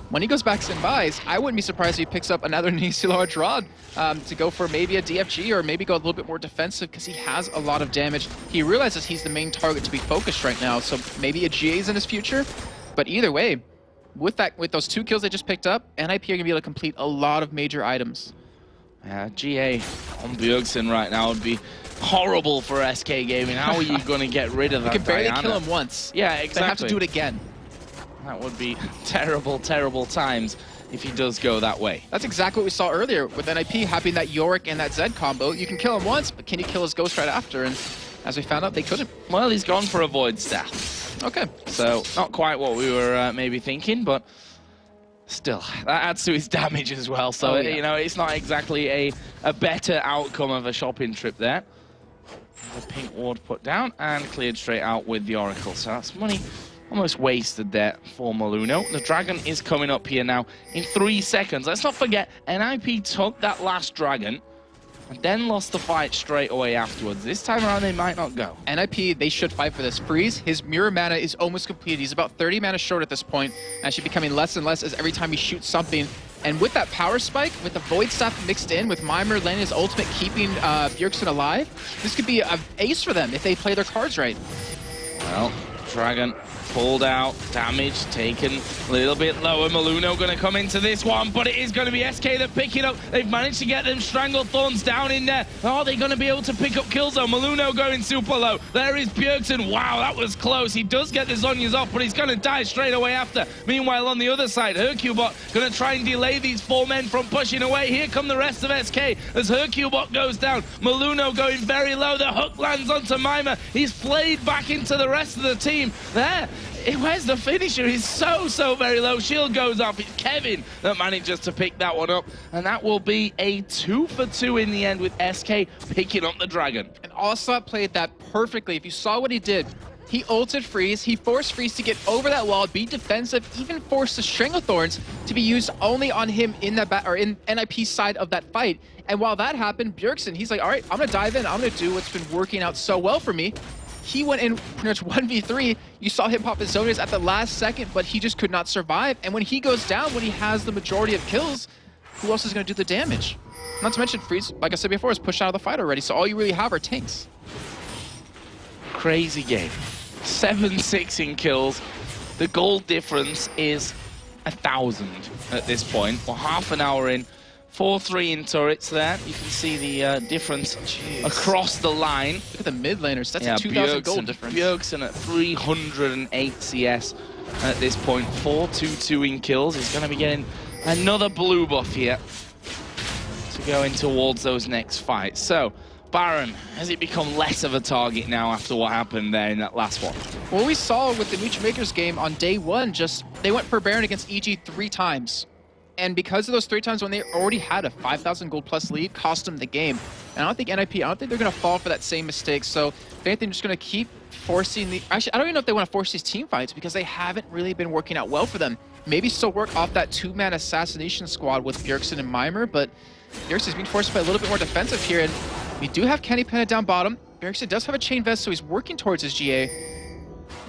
Speaker 2: When he goes back and buys, I wouldn't be surprised if he picks up another Nisi Large Rod to go for maybe a DFG or maybe go a little bit more defensive because he has a lot of damage. He realizes he's the main target to be focused right now, so maybe a GA's in his future. But either way, with those 2 kills they just picked up, NiP are going to be able to complete a lot of major items.
Speaker 1: GA on Bjergsen right now would be horrible for SK Gaming. How are you going to get rid of that?
Speaker 2: You can barely kill him once.
Speaker 1: Yeah, exactly.
Speaker 2: They have to do it again.
Speaker 1: That would be terrible, terrible times if he does go that way.
Speaker 2: That's exactly what we saw earlier with NiP having that Yorick and that Zed combo. You can kill him once, but can you kill his Ghost right after? And as we found out, they couldn't.
Speaker 1: Well, he's gone for a Void Staff.
Speaker 2: Okay.
Speaker 1: So, not quite what we were maybe thinking, but still, that adds to his damage as well. So, you know, it's not exactly a better outcome of a shopping trip there. The pink ward put down and cleared straight out with the Oracle. So that's money almost wasted there for Maluno. The dragon is coming up here now in 3 seconds. Let's not forget, NiP took that last dragon and then lost the fight straight away afterwards. This time around, they might not go.
Speaker 2: NiP, they should fight for this. Freeze, his mirror mana is almost completed. He's about 30 mana short at this point, actually becoming less and less as every time he shoots something. And with that power spike, with the Void Staff mixed in, with Mimer landing his ultimate, keeping Bjergsen alive, this could be an ace for them if they play their cards right.
Speaker 1: Well, Dragon pulled out, damage taken a little bit lower. Maluno going to come into this one, but it is going to be SK that pick it up. They've managed to get them Strangled Thorns down in there. Are they going to be able to pick up kills though? Maluno going super low. There is Bjergsen. Wow, that was close. He does get the Zhonya's off, but he's going to die straight away after. Meanwhile, on the other side, Hercubot going to try and delay these 4 men from pushing away. Here come the rest of SK as Hercubot goes down. Maluno going very low. The hook lands onto Mimer. He's flayed back into the rest of the team. There. Where's the finisher? He's so very low. Shield goes off. It's Kevin that manages to pick that one up. And that will be a 2 for 2 in the end with SK picking up the Dragon.
Speaker 2: And Ocelot played that perfectly. If you saw what he did, he ulted Freeze. He forced Freeze to get over that wall, be defensive, even forced the Stranglethorns to be used only on him in that in NiP's side of that fight. And while that happened, Bjergsen, he's like, all right, I'm going to dive in. I'm going to do what's been working out so well for me. He went in pretty much 1v3. You saw him pop his Zhonya's at the last second, but he just could not survive. And when he goes down, when he has the majority of kills, who else is going to do the damage? Not to mention Freeze, like I said before, is pushed out of the fight already, so all you really have are tanks.
Speaker 1: Crazy game. 7-6 in kills. The goal difference is 1,000 at this point. We're half an hour in. 4-3 in turrets there. You can see the difference across the line.
Speaker 2: Look at the mid laners. That's a 2,000 gold difference.
Speaker 1: Bjergsen at 308 CS at this point. 4-2-2 in kills. He's going to be getting another blue buff here to go in towards those next fights. So, Baron, has it become less of a target now after what happened there in that last one?
Speaker 2: Well, we saw with the Mutual Makers game on day 1, just they went for Baron against EG 3 times. And because of those 3 times when they already had a 5,000 gold plus lead, cost them the game. And I don't think NiP, I don't think they're going to fall for that same mistake. So if anything, they're just going to keep forcing the... Actually, I don't even know if they want to force these team fights because they haven't really been working out well for them. Maybe still work off that 2-man assassination squad with Bjergsen and Mimer, but Bjergsen's being forced to play a little bit more defensive here. And we do have Kenny Penna down bottom. Bjergsen does have a chain vest, so he's working towards his GA.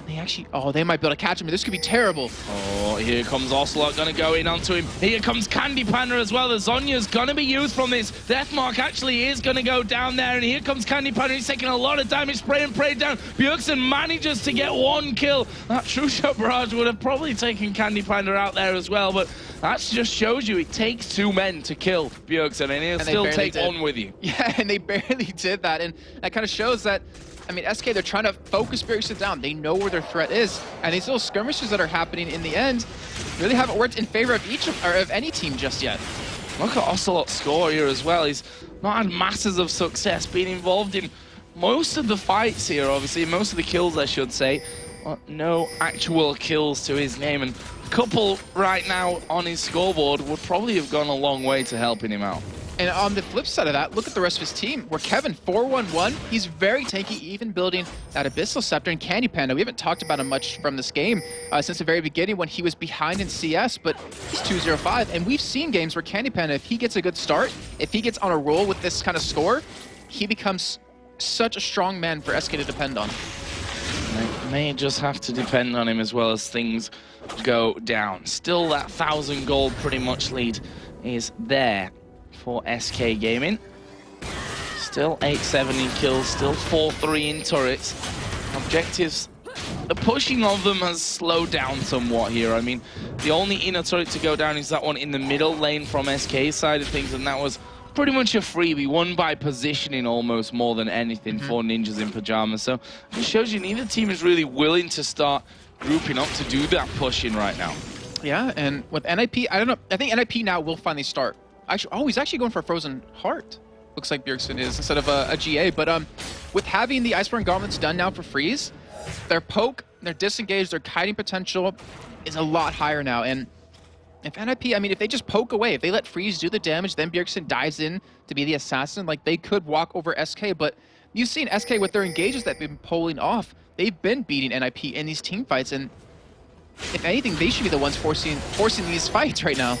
Speaker 2: They actually, oh, they might be able to catch him. This could be terrible.
Speaker 1: Oh, here comes Ocelot, gonna go in onto him. Here comes Candy Panda as well. The Zhonya's gonna be used from this. Deathmark actually is gonna go down there, and here comes Candy Panda. He's taking a lot of damage, spray and pray down. Bjergsen manages to get 1 kill. That True Shot Barrage would have probably taken Candy Panda out there as well, but that just shows you it takes 2 men to kill Bjergsen, and he'll still take 1 with you.
Speaker 2: Yeah, and they barely did that, and that kind of shows that, I mean, SK, they're trying to focus Bjergsen down. They know where their threat is. And these little skirmishes that are happening in the end really haven't worked in favor of any team just yet.
Speaker 1: Look at Ocelot's score here as well. He's not had masses of success, being involved in most of the fights here, obviously. Most of the kills, I should say. But no actual kills to his name. And a couple right now on his scoreboard would probably have gone a long way to helping him out.
Speaker 2: And on the flip side of that, look at the rest of his team. Where Kevin, 4-1-1, he's very tanky, even building that Abyssal Scepter and Candy Panda. We haven't talked about him much from this game since the very beginning when he was behind in CS, but he's 2-0-5. And we've seen games where Candy Panda, if he gets a good start, if he gets on a roll with this kind of score, he becomes such a strong man for SK to depend on.
Speaker 1: They may just have to depend on him as well as things go down. Still, that 1,000 gold pretty much lead is there for SK Gaming. Still 8-7 in kills, still 4-3 in turrets. Objectives, the pushing of them has slowed down somewhat here. I mean, the only inner turret to go down is that one in the middle lane from SK's side of things, and that was pretty much a freebie, won by positioning almost more than anything for Ninjas in Pyjamas. So it shows you neither team is really willing to start grouping up to do that pushing right now.
Speaker 2: Yeah, and with NiP, I don't know, I think NiP now will finally start. Actually, oh, he's actually going for a Frozen Heart. Looks like Bjergsen is instead of a GA. But with having the Iceborne Gauntlets done now for Freeze, their poke, their disengage, their kiting potential is a lot higher now. And if NiP, I mean, if they just poke away, if they let Freeze do the damage, then Bjergsen dives in to be the assassin, like they could walk over SK. But you've seen SK with their engages that they've been pulling off. They've been beating NiP in these team fights. And if anything, they should be the ones forcing these fights right now.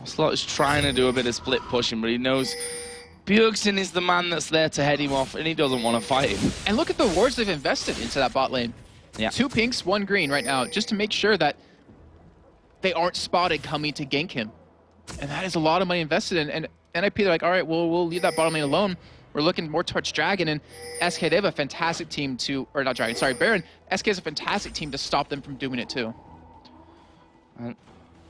Speaker 1: Ocelot is trying to do a bit of split pushing, but he knows Bjergsen is the man that's there to head him off, and he doesn't want to fight him.
Speaker 2: And look at the wards they've invested into that bot lane.
Speaker 1: Yeah.
Speaker 2: 2 pinks, 1 green right now, just to make sure that they aren't spotted coming to gank him. And that is a lot of money invested in. And NiP, they're like, all right, well, we'll leave that bottom lane alone. We're looking more towards Dragon, and SK, they have a fantastic team to, or not Dragon, sorry, Baron. SK has a fantastic team to stop them from doing it too.
Speaker 1: And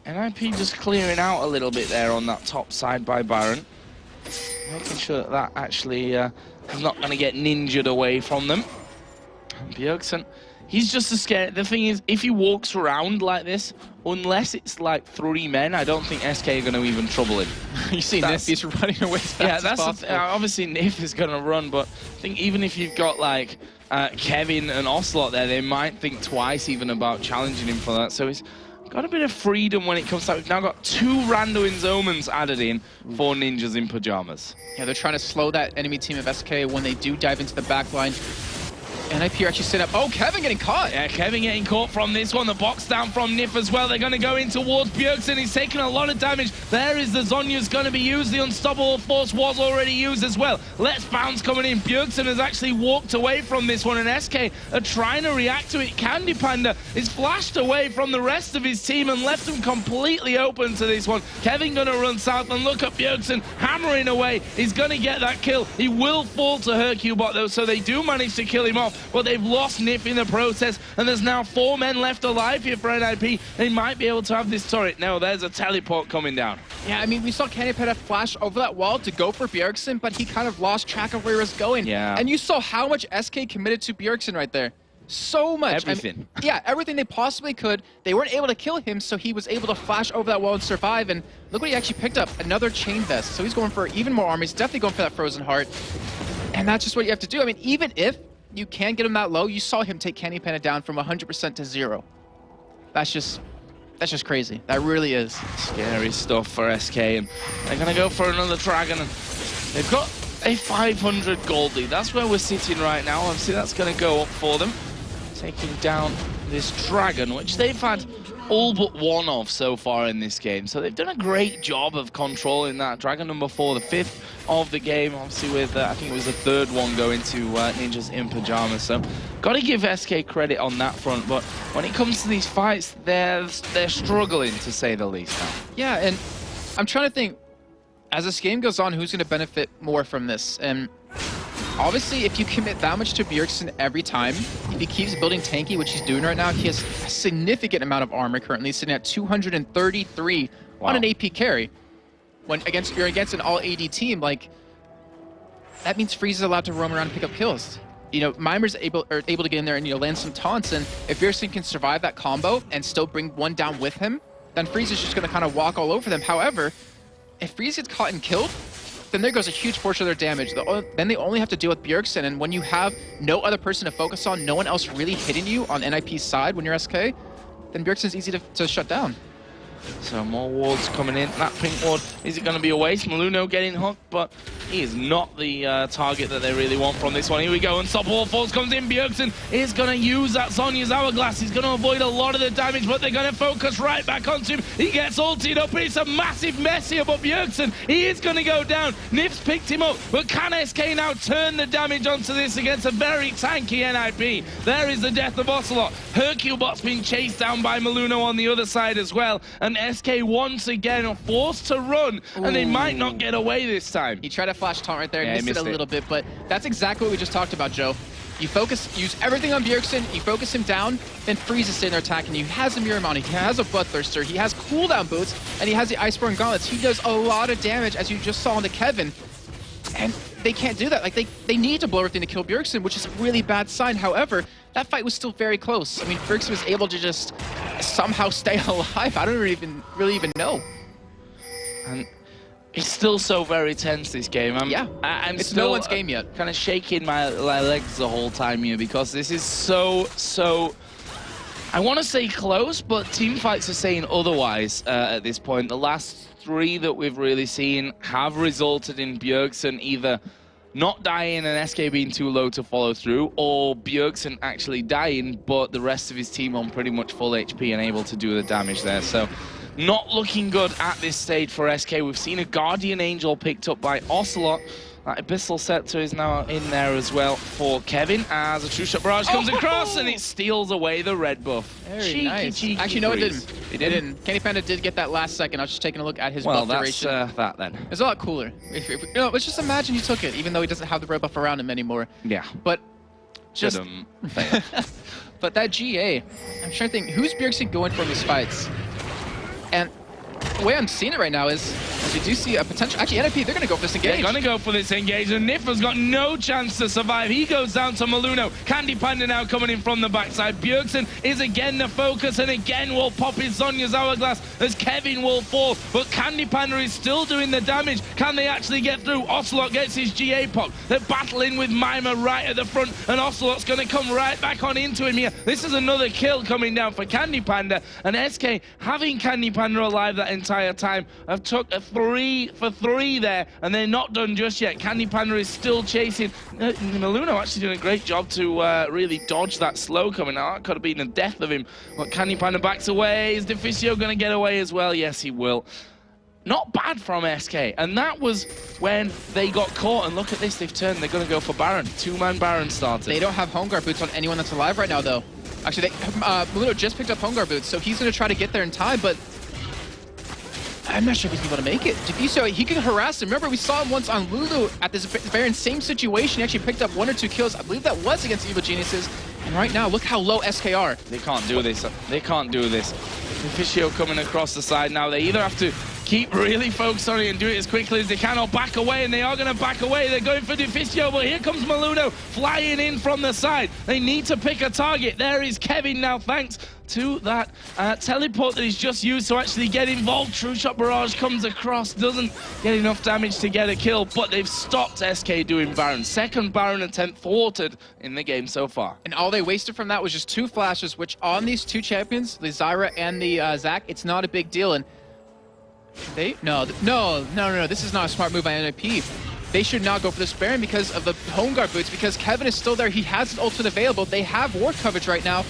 Speaker 1: NiP just clearing out a little bit there on that top side by Baron. Making sure that that actually is not going to get ninjaed away from them. And Bjergsen, he's just as scared. The thing is, if he walks around like this, unless it's like 3 men, I don't think SK are going to even trouble him.
Speaker 2: You see NiP, he's running away as fast as possible.
Speaker 1: Obviously NiP is going to run, but I think even if you've got like Kevin and Ocelot there, they might think twice even about challenging him for that. So he's got a bit of freedom when it comes to that. We've now got 2 Randuin's Omens added in for Ninjas in Pyjamas.
Speaker 2: Yeah, they're trying to slow that enemy team of SK when they do dive into the back line. NiP are actually set up. Oh, Kevin getting caught.
Speaker 1: Yeah, Kevin getting caught from this one. The box down from NiP as well. They're going to go in towards Bjergsen. He's taking a lot of damage. There is the Zhonya's going to be used. The Unstoppable Force was already used as well. Let's Bounce coming in. Bjergsen has actually walked away from this one, and SK are trying to react to it. Candy Panda is flashed away from the rest of his team and left them completely open to this one. Kevin going to run south, and look at Bjergsen hammering away. He's going to get that kill. He will fall to Hercubot though, so they do manage to kill him off. But they've lost NiP in the process, and there's now 4 men left alive here for NiP. They might be able to have this turret. No, there's a teleport coming down.
Speaker 2: Yeah, I mean, we saw Candy Panda flash over that wall to go for Bjergsen, but he kind of lost track of where he was going.
Speaker 1: Yeah.
Speaker 2: And you saw how much SK committed to Bjergsen right there. So much.
Speaker 1: Everything.
Speaker 2: Yeah, everything they possibly could. They weren't able to kill him, so he was able to flash over that wall and survive. And look what he actually picked up, another chain vest. So he's going for even more armor. He's definitely going for that frozen heart. And that's just what you have to do. I mean, even if you can't get him that low, you saw him take Candy Panda down from 100% to 0. That's just crazy. That really is.
Speaker 1: Scary stuff for SK, and they're going to go for another Dragon. And they've got a 500 gold lead. That's where we're sitting right now. Obviously, that's going to go up for them. Taking down this Dragon, which they've had all but one of so far in this game. So they've done a great job of controlling that. Dragon number 4, the 5th of the game, obviously with, I think it was the 3rd one going to Ninjas in Pyjamas. So got to give SK credit on that front. But when it comes to these fights, they're struggling, to say the least now.
Speaker 2: Yeah, and I'm trying to think, as this game goes on, who's going to benefit more from this? And obviously, if you commit that much to Bjergsen every time, if he keeps building tanky, which he's doing right now, he has a significant amount of armor currently, sitting at 233 on an AP carry. When you're against an all-AD team, like, that means Freeze is allowed to roam around and pick up kills. You know, Mimer's able to get in there and, you know, land some taunts, and if Bjergsen can survive that combo and still bring one down with him, then Freeze is just going to kind of walk all over them. However, if Freeze gets caught and killed, then there goes a huge portion of their damage. Then they only have to deal with Bjergsen, and when you have no other person to focus on, no one else really hitting you on NiP's side when you're SK, then Bjergsen's easy to shut down.
Speaker 1: So more wards coming in. That pink ward, is it going to be a waste? Maluno getting hooked, but he is not the target that they really want from this one. Here we go. Unstoppable Force comes in. Bjergsen is going to use that Zhonya's Hourglass. He's going to avoid a lot of the damage, but they're going to focus right back onto him. He gets ulted up, and it's a massive mess here, but Bjergsen, he is going to go down. NiP's picked him up, but can SK now turn the damage onto this against a very tanky NiP? There is the death of Ocelot. Hercubot's been chased down by Maluno on the other side as well, and SK once again are forced to run, and they might not get away this time.
Speaker 2: He tried to flash taunt right there and missed it a little bit, but that's exactly what we just talked about, Joe. You use everything on Bjergsen, you focus him down, then Freeze is sitting there attacking you. He has a Mirror Mount, he has a Bloodthirster, he has cooldown boots, and he has the Iceborne Gauntlets. He does a lot of damage, as you just saw on the Kevin, and they can't do that. Like, they need to blow everything to kill Bjergsen, which is a really bad sign. However, that fight was still very close. I mean, Bjergsen was able to just somehow stay alive. I don't really even know.
Speaker 1: And it's still so very tense, this game.
Speaker 2: It's
Speaker 1: still
Speaker 2: no one's game yet.
Speaker 1: Kind of shaking my legs the whole time here, because this is so... I want to say close, but team fights are saying otherwise at this point. The last 3 that we've really seen have resulted in Bjergsen either not dying and SK being too low to follow through, or Bjergsen actually dying, but the rest of his team on pretty much full HP and able to do the damage there. So not looking good at this stage for SK. We've seen a Guardian Angel picked up by Ocelot. That Abyssal Scepter is now in there as well for Kevin as a True Shot Barrage comes across and it steals away the red buff.
Speaker 2: Very nice. Actually, no, it didn't. It didn't. Kenny Panda did get that last second. I was just taking a look at his buff duration.
Speaker 1: Well, that's that then.
Speaker 2: It's a lot cooler. Let's just imagine you took it, even though he doesn't have the red buff around him anymore.
Speaker 1: Yeah.
Speaker 2: But just... But that GA, I'm trying to think, who's Bjergsen going for in these fights? And the way I'm seeing it right now is, we do see a potential... Actually, NiP, they're going to go for this engage.
Speaker 1: They're going to go for this engage, and NiP has got no chance to survive. He goes down to Maluno. Candy Panda now coming in from the backside. Bjergsen is again the focus, and again will pop his Sonya's Hourglass as Kevin will fall. But Candy Panda is still doing the damage. Can they actually get through? Ocelot gets his GA pop. They're battling with Mima right at the front, and Ocelot's going to come right back on into him here. This is another kill coming down for Candy Panda, and SK, having Candy Panda alive that entire time, have took a 3 for 3 there, and they're not done just yet. Candy Panda is still chasing. Maluno actually doing a great job to really dodge that slow coming out. That could have been the death of him. But Candy Panda backs away. Is Deficio going to get away as well? Yes, he will. Not bad from SK, and that was when they got caught. And look at this, they've turned. They're going to go for Baron. 2-man Baron started.
Speaker 2: They don't have home guard boots on anyone that's alive right now, though. Actually, Maluno just picked up home guard boots, so he's going to try to get there in time, but I'm not sure if he's able to make it. Deficio, he can harass him. Remember, we saw him once on Lulu at this very same situation. He actually picked up 1 or 2 kills. I believe that was against Evil Geniuses. And right now, look how low SK are.
Speaker 1: They can't do this. They can't do this. Deficio coming across the side now. They either have to keep really focused on it and do it as quickly as they can, or back away, and they are going to back away. They're going for Deficio, but here comes Maluno flying in from the side. They need to pick a target. There is Kevin now, thanks to that teleport that he's just used to actually get involved. True Shot Barrage comes across, doesn't get enough damage to get a kill, but they've stopped SK doing Baron. Second Baron attempt thwarted in the game so far.
Speaker 2: And all they wasted from that was just 2 flashes, which on these 2 champions, the Zyra and the Zac, it's not a big deal. And no, this is not a smart move by NiP. They should not go for this Baron because of the home guard boots, because Kevin is still there. He has his ultimate available. They have ward coverage right now.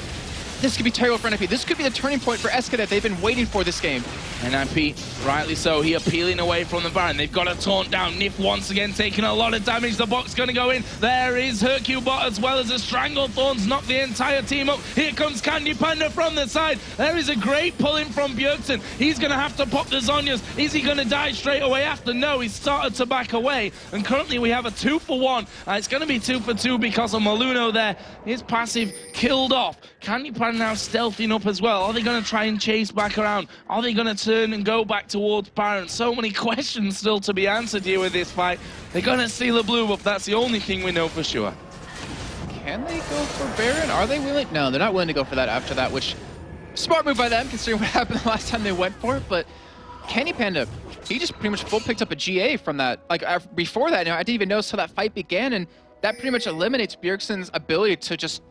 Speaker 2: This could be terrible for NiP. This could be the turning point for SK that they've been waiting for this game.
Speaker 1: And NiP, rightly so, he appealing away from the Baron. They've got a taunt down. NiP once again taking a lot of damage. The box going to go in. There is Hercule Bot as well as a Stranglethorns knock the entire team up. Here comes Candy Panda from the side. There is a great pull in from Bjergsen. He's going to have to pop the Zonyas. Is he going to die straight away after? No, he's started to back away. And currently we have a 2 for 1. It's going to be 2 for 2 because of Maluno there. His passive killed off. Candy Panda now stealthing up as well. Are they going to try and chase back around? Are they going to turn and go back towards Baron? So many questions still to be answered here with this fight. They're going to steal a blue buff. That's the only thing we know for sure.
Speaker 2: Can they go for Baron? Are they willing? No, they're not willing to go for that after that, which smart move by them considering what happened the last time they went for it. But Candy Panda, he just pretty much full picked up a GA from that. Like before that, I didn't even notice how that fight began, and that pretty much eliminates Bjergsen's ability to just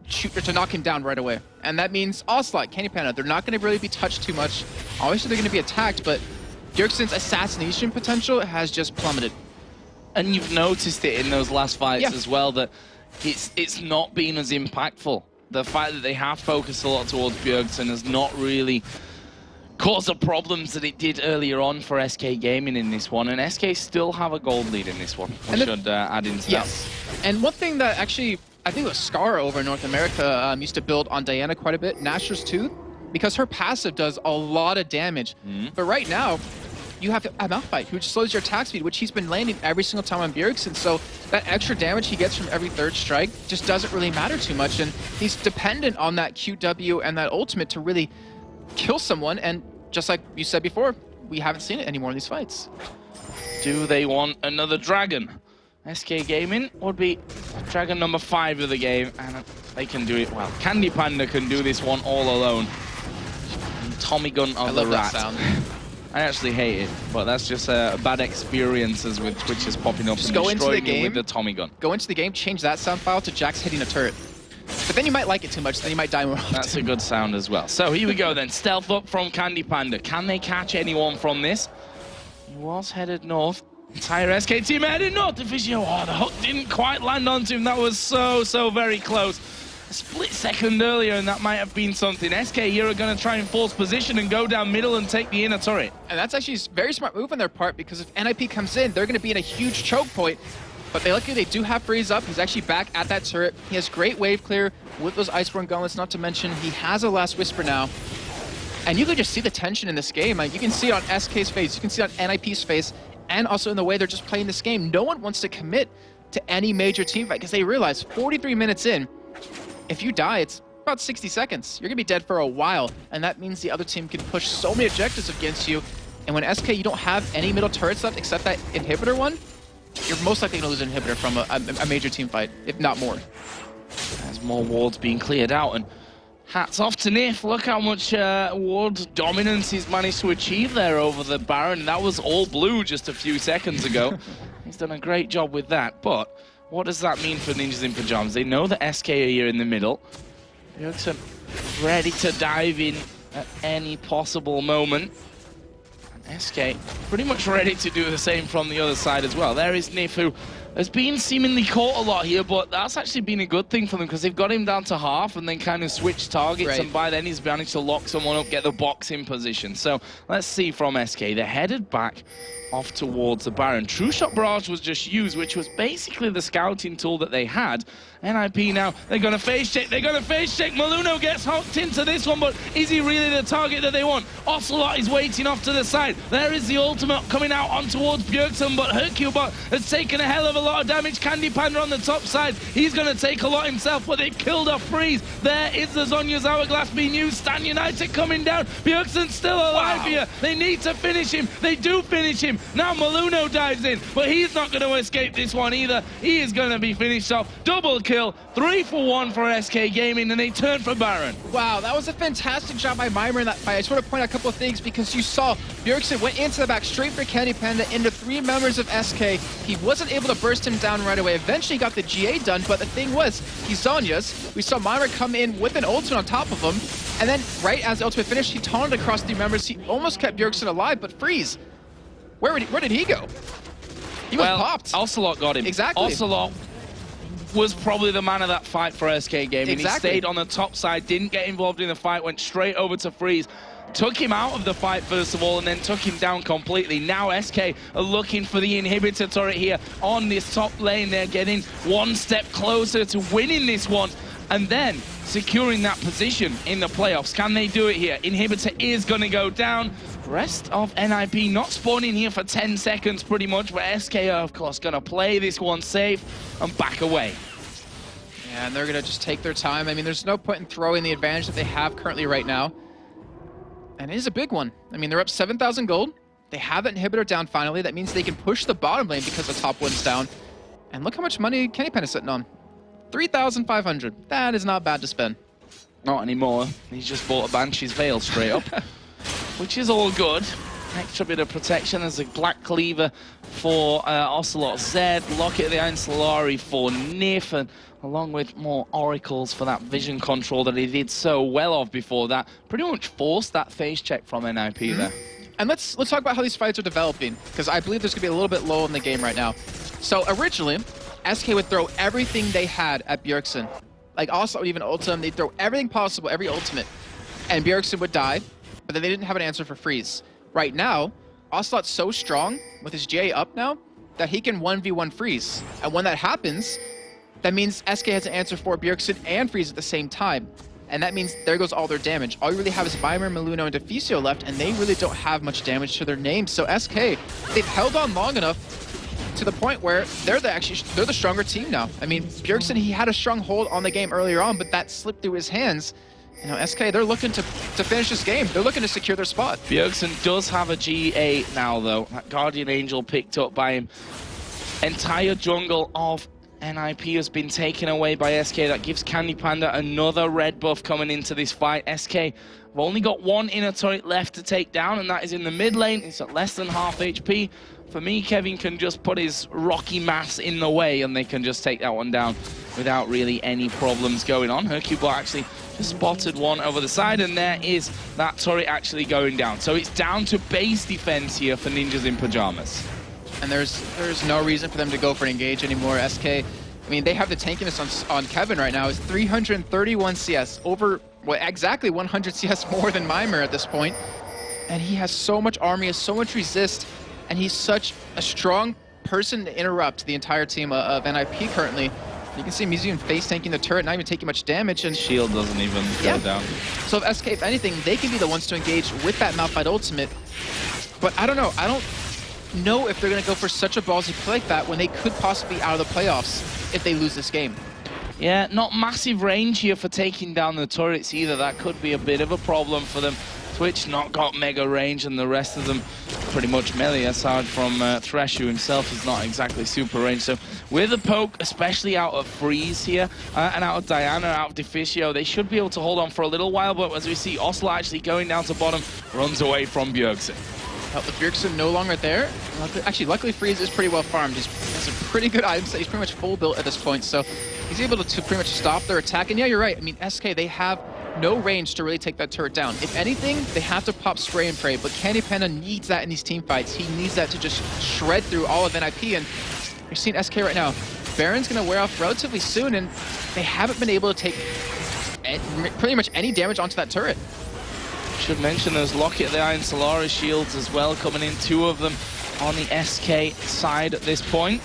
Speaker 2: shoot or to knock him down right away. And that means Ocelot, Candy Panda, they're not going to really be touched too much. Obviously they're going to be attacked, but Bjergsen's assassination potential has just plummeted.
Speaker 1: And you've noticed it in those last fights as well, that it's not been as impactful. The fact that they have focused a lot towards Bjergsen has not really caused the problems that it did earlier on for SK Gaming in this one, and SK still have a gold lead in this one. We should add into that.
Speaker 2: And one thing that actually, I think it was Scar over in North America used to build on Diana quite a bit, Nashor's Tooth, because her passive does a lot of damage. But right now, you have a Malphite who just slows your attack speed, which he's been landing every single time on Bjergsen. So that extra damage he gets from every 3rd strike just doesn't really matter too much. And he's dependent on that QW and that ultimate to really kill someone. And just like you said before, we haven't seen it anymore in these fights.
Speaker 1: Do they want another dragon? SK Gaming would be dragon number 5 of the game, and they can do it well. Candy Panda can do this one all alone. And Tommy Gun of the Rat.
Speaker 2: That sound.
Speaker 1: I actually hate it, but that's just bad experiences with Twitches popping up
Speaker 2: just
Speaker 1: and
Speaker 2: go into the
Speaker 1: destroying
Speaker 2: game
Speaker 1: with the Tommy Gun.
Speaker 2: Go into the game, change that sound file to Jax hitting a turret. But then you might like it too much, then you might die more often.
Speaker 1: That's a good sound as well. So here we go then. Stealth up from Candy Panda. Can they catch anyone from this? He was headed north. Entire SK team headed north. Deficio, oh, the hook didn't quite land onto him. That was so very close. a split second earlier, and that might have been something. SK here are going to try and force position and go down middle and take the inner turret.
Speaker 2: And that's actually a very smart move on their part, because if NiP comes in, they're going to be in a huge choke point. But luckily they do have Freeze up. He's actually back at that turret. He has great wave clear with those Iceborne gauntlets, not to mention he has a Last Whisper now. And you can just see the tension in this game. Like, you can see it on SK's face, you can see it on NiP's face, and also in the way they're just playing this game. No one wants to commit to any major team fight because they realize 43 minutes in, if you die, it's about 60 seconds. You're going to be dead for a while, and that means the other team can push so many objectives against you. And when SK, you don't have any middle turrets left except that inhibitor one, you're most likely going to lose an inhibitor from a major team fight, if not more.
Speaker 1: There's more wards being cleared out, and hats off to NiP. Look how much ward dominance he's managed to achieve there over the Baron. That was all blue just a few seconds ago. He's done a great job with that, but what does that mean for Ninjas in Pyjamas? They know that SK are here in the middle. Bjergsen ready to dive in at any possible moment. SK pretty much ready to do the same from the other side as well. There is NiP, who has been seemingly caught a lot here, but that's actually been a good thing for them because they've got him down to half and then kind of switched targets, right. And by then he's managed to lock someone up, get the box in position. So let's see from SK. They're headed back off towards the Baron. True Shot Barrage was just used, which was basically the scouting tool that they had. NiP now, they're going to face check, Maluno gets hooked into this one, but is he really the target that they want? Ocelot is waiting off to the side. There is the ultimate coming out on towards Bjergsen, but Herculebot has taken a hell of a lot of damage. Candy Panda on the top side, he's going to take a lot himself, but they've killed off Freeze. There is the Zhonya's Hourglass being used. Stan United coming down. Bjergsen's still alive here. They need to finish him. They do finish him. Now Maluno dives in, but he's not going to escape this one either. He is going to be finished off. Double kill, 3 for 1 for SK Gaming, and they turn for Baron.
Speaker 2: Wow, that was a fantastic job by Meimer in that fight. I just want to point out a couple of things because you saw Bjergsen went into the back straight for Candy Panda into 3 members of SK. He wasn't able to burst him down right away. Eventually got the GA done, but the thing was, he's Zhonya's. We saw Meimer come in with an ultimate on top of him, and then right as the ultimate finished, he taunted across 3 members. He almost kept Bjergsen alive, but Freeze, where did he go? He was popped.
Speaker 1: Ocelot got him.
Speaker 2: Exactly.
Speaker 1: Ocelot was probably the man of that fight for SK Gaming. Exactly. He stayed on the top side, didn't get involved in the fight, went straight over to Freeze. Took him out of the fight first of all and then took him down completely. Now SK are looking for the inhibitor turret here on this top lane. They're getting one step closer to winning this one and then securing that position in the playoffs. Can they do it here? Inhibitor is going to go down. Rest of NiP not spawning here for 10 seconds pretty much, but SK are of course going to play this one safe and back away.
Speaker 2: Yeah, and they're going to just take their time. I mean, there's no point in throwing the advantage that they have currently right now. And it is a big one. I mean, they're up 7,000 gold. They have that inhibitor down finally. That means they can push the bottom lane because the top one's down. And look how much money Candy Pen is sitting on. 3,500. That is not bad to spend.
Speaker 1: Not anymore. He's just bought a Banshee's Veil straight up, which is all good. Extra bit of protection. There's a Black Cleaver for Ocelot Z, Locket of the Iron Solari for NiP, and along with more oracles for that vision control that he did so well of before that. Pretty much forced that phase check from NiP there.
Speaker 2: And let's talk about how these fights are developing, because I believe there's going to be a little bit low in the game right now. So originally, SK would throw everything they had at Bjergsen. Like Ocelot would even ult him. They'd throw everything possible, every ultimate. And Bjergsen would die, but then they didn't have an answer for Freeze. Right now, Ocelot's so strong with his GA up now that he can 1v1 Freeze. And when that happens, that means SK has an answer for Bjergsen and Freeze at the same time. And that means there goes all their damage. All you really have is Meimer, Maluno, and Deficio left, and they really don't have much damage to their names. So SK, they've held on long enough to the point where they're the stronger team now. I mean, Bjergsen, he had a strong hold on the game earlier on, but that slipped through his hands. You know, SK, they're looking to finish this game. They're looking to secure their spot.
Speaker 1: Bjergsen does have a GA now, though. That Guardian Angel picked up by him. Entire jungle of NiP has been taken away by SK. That gives Candy Panda another red buff coming into this fight. SK have only got one inner turret left to take down, and that is in the mid lane. It's at less than half HP. For me, Kevin can just put his rocky mass in the way, and they can just take that one down without really any problems going on. Herculebot actually just spotted one over the side, and there is that turret actually going down. So it's down to base defense here for Ninjas in Pyjamas.
Speaker 2: And there's no reason for them to go for an engage anymore. SK, I mean, they have the tankiness on Kevin right now. Is 331 CS, over exactly 100 CS more than Mimer at this point. And he has so much armor, he has so much resist, and he's such a strong person to interrupt the entire team of NiP currently. You can see him, he's even face tanking the turret, not even taking much damage. And
Speaker 1: shield doesn't even go down.
Speaker 2: So if SK, if anything, they can be the ones to engage with that Malphite ultimate. But I don't know. I don't know if they're going to go for such a ballsy play like that when they could possibly be out of the playoffs if they lose this game.
Speaker 1: Yeah, not massive range here for taking down the turrets either. That could be a bit of a problem for them. Twitch not got mega range, and the rest of them pretty much melee, aside from Thresh, who himself is not exactly super range. So with a poke, especially out of Freeze here, and out of Diana, out of Deficio, they should be able to hold on for a little while, but as we see, Oslo actually going down to bottom, runs away from Bjergsen.
Speaker 2: With Bjergsen no longer there, luckily Freeze is pretty well farmed. He has a pretty good item set. He's pretty much full built at this point, so he's able to pretty much stop their attack. And yeah, you're right. I mean, SK, they have no range to really take that turret down. If anything, they have to pop spray and pray, but Candy Panda needs that in these team fights. He needs that to just shred through all of NiP, and you're seeing SK right now. Baron's going to wear off relatively soon, and they haven't been able to take pretty much any damage onto that turret.
Speaker 1: Should mention there's Locket there and Solaris shields as well, coming in, 2 of them on the SK side at this point.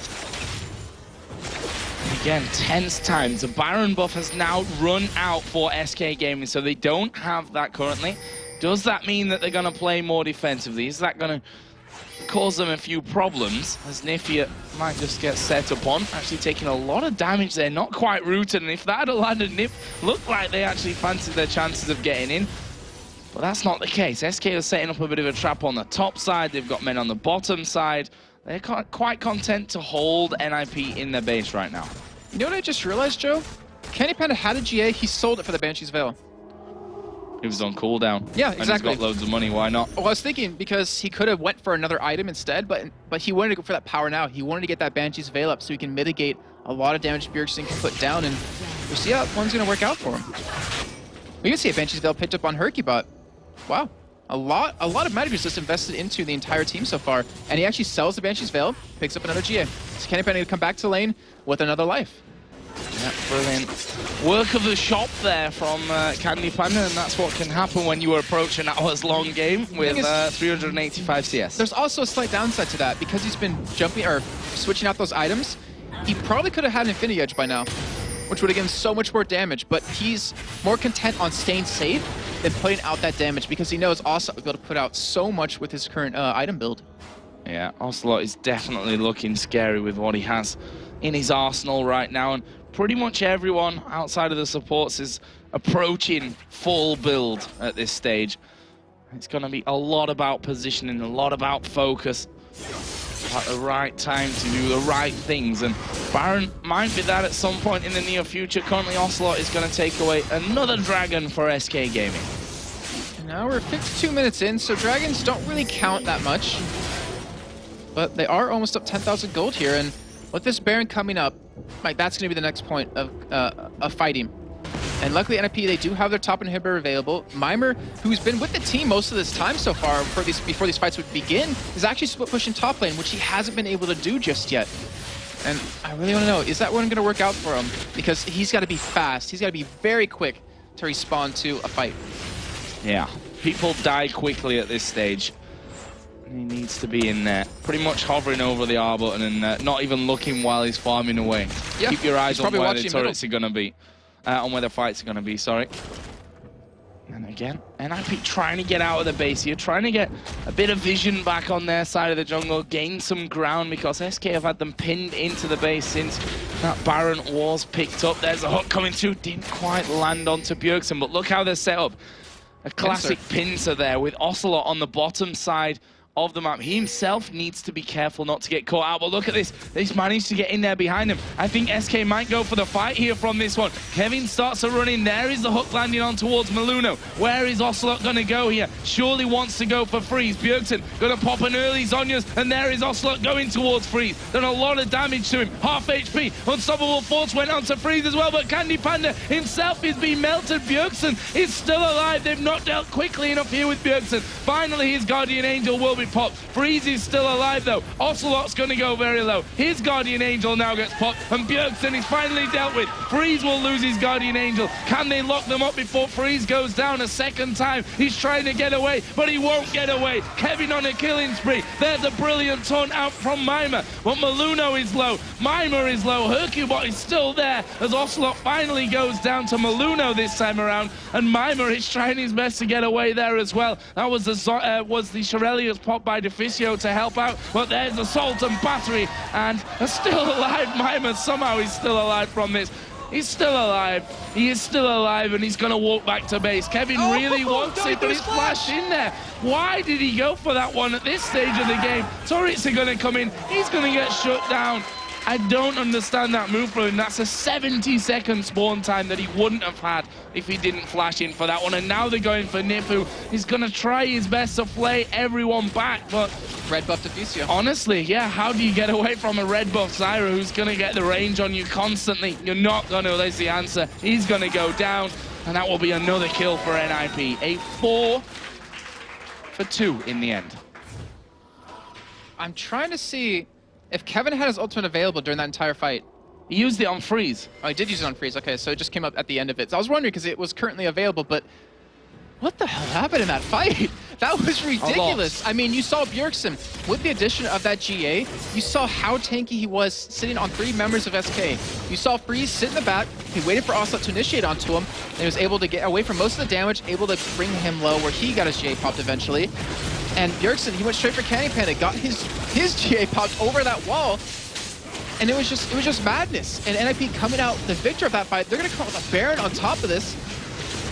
Speaker 1: Again, tense times. The Baron buff has now run out for SK Gaming, so they don't have that currently. Does that mean that they're going to play more defensively? Is that going to cause them a few problems, as Nifia might just get set upon? Actually taking a lot of damage there, not quite rooted, and if that had landed, NiP looked like they actually fancied their chances of getting in. But that's not the case. SK are setting up a bit of a trap on the top side. They've got men on the bottom side. They're quite content to hold NiP in their base right now.
Speaker 2: You know what I just realized, Joe? Candy Panda had a GA, he sold it for the Banshee's Veil.
Speaker 1: He was on cooldown.
Speaker 2: Yeah, exactly.
Speaker 1: And he's got loads of money, why not?
Speaker 2: Well, I was thinking because he could have went for another item instead, but he wanted to go for that power now. He wanted to get that Banshee's Veil up so he can mitigate a lot of damage Bjergsen can put down, and we'll see how that one's going to work out for him. We can see a Banshee's Veil picked up on Herkybot. Wow. A lot of Metagross just invested into the entire team so far, and he actually sells the Banshee's Veil, picks up another GA. So Candy Panda to come back to lane with another life.
Speaker 1: Yeah, brilliant work of the shop there from Candy Panda, and that's what can happen when you approach an hours-long game with 385 CS.
Speaker 2: There's also a slight downside to that, because he's been jumping or switching out those items. He probably could have had an Infinity Edge by now, which would have given so much more damage, but he's more content on staying safe than putting out that damage, because he knows Ocelot will be able to put out so much with his current item build.
Speaker 1: Yeah, Ocelot is definitely looking scary with what he has in his arsenal right now, and pretty much everyone outside of the supports is approaching full build at this stage. It's going to be a lot about positioning, a lot about focus, at the right time to do the right things, and Baron might be that at some point in the near future. Currently, Ocelot is going to take away another dragon for SK Gaming.
Speaker 2: And now we're 52 minutes in, so dragons don't really count that much, but they are almost up 10,000 gold here, and with this Baron coming up, like, that's going to be the next point of fighting. And luckily, NiP, they do have their top inhibitor available. Mimer, who's been with the team most of this time so far, before these fights would begin, is actually split pushing top lane, which he hasn't been able to do just yet. And I really want to know, is that one going to work out for him? Because he's got to be fast. He's got to be very quick to respond to a fight.
Speaker 1: Yeah, people die quickly at this stage. He needs to be in there, pretty much hovering over the R button and not even looking while he's farming away. Yeah, keep your eyes on where the turrets are going to be. On where the fights are going to be, sorry. And again, NiP trying to get out of the base here, trying to get a bit of vision back on their side of the jungle, gain some ground, because SK have had them pinned into the base since that Baron was picked up. There's a hook coming through, didn't quite land onto Bjergsen, but look how they're set up. A classic pincer there with Ocelot on the bottom side of the map. He himself needs to be careful not to get caught out, but look at this. He's managed to get in there behind him. I think SK might go for the fight here from this one. Kevin starts to run in. There is the hook landing on towards Maluno. Where is Ocelot going to go here? Surely wants to go for Freeze. Bjergsen going to pop an early Zhonya's, and there is Ocelot going towards Freeze. Done a lot of damage to him. Half HP. Unstoppable Force went on to Freeze as well, but Candy Panda himself is being melted. Bjergsen is still alive. They've not dealt quickly enough here with Bjergsen. Finally, his Guardian Angel will be be popped. Freeze is still alive though. Ocelot's gonna go very low. His Guardian Angel now gets popped, and Bjergsen is finally dealt with. Freeze will lose his Guardian Angel. Can they lock them up before Freeze goes down a second time? He's trying to get away, but he won't get away. Kevin on a killing spree. There's a brilliant taunt out from Mimer, but Maluno is low. Mimer is low. Hercubot is still there as Ocelot finally goes down to Maluno this time around, and Mimer is trying his best to get away there as well. That was the Shirelius pop by Deficio to help out, but there's Assault and Battery, and still alive. Mimer somehow is still alive from this. He's still alive. He is still alive, and he's going to walk back to base. Kevin really wants it, but he's flashed in there. Why did he go for that one at this stage of the game? Turrets are going to come in. He's going to get shut down. I don't understand that move from him. That's a 70-second spawn time that he wouldn't have had if he didn't flash in for that one. And now they're going for NiP, who is going to try his best to flay everyone back, but
Speaker 2: red buff Deficio.
Speaker 1: Honestly, yeah, how do you get away from a red buff Zyra who's going to get the range on you constantly? You're not going to. There's the answer. He's going to go down, and that will be another kill for NiP. A 4-for-2 in the end.
Speaker 2: I'm trying to see if Kevin had his ultimate available during that entire fight.
Speaker 1: He used it on Freeze.
Speaker 2: Oh, he did use it on Freeze. Okay, so it just came up at the end of it. So I was wondering because it was currently available, but what the hell happened in that fight? That was ridiculous. I mean, you saw Bjergsen with the addition of that GA. You saw how tanky he was sitting on 3 members of SK. You saw Freeze sit in the back. He waited for Ocelot to initiate onto him, and he was able to get away from most of the damage, able to bring him low where he got his GA popped eventually. And Bjergsen, he went straight for Candy Panda, got his GA popped over that wall, and it was just madness. And NiP coming out the victor of that fight. They're gonna come out with a Baron on top of this,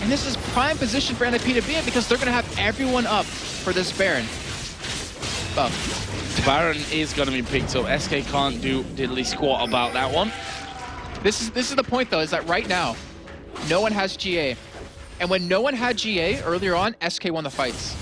Speaker 2: and this is prime position for NiP to be in because they're gonna have everyone up for this Baron. Oh.
Speaker 1: Baron is gonna be picked up. SK can't do diddly squat about that one.
Speaker 2: This is the point though, is that right now, no one has GA, and when no one had GA earlier on, SK won the fights.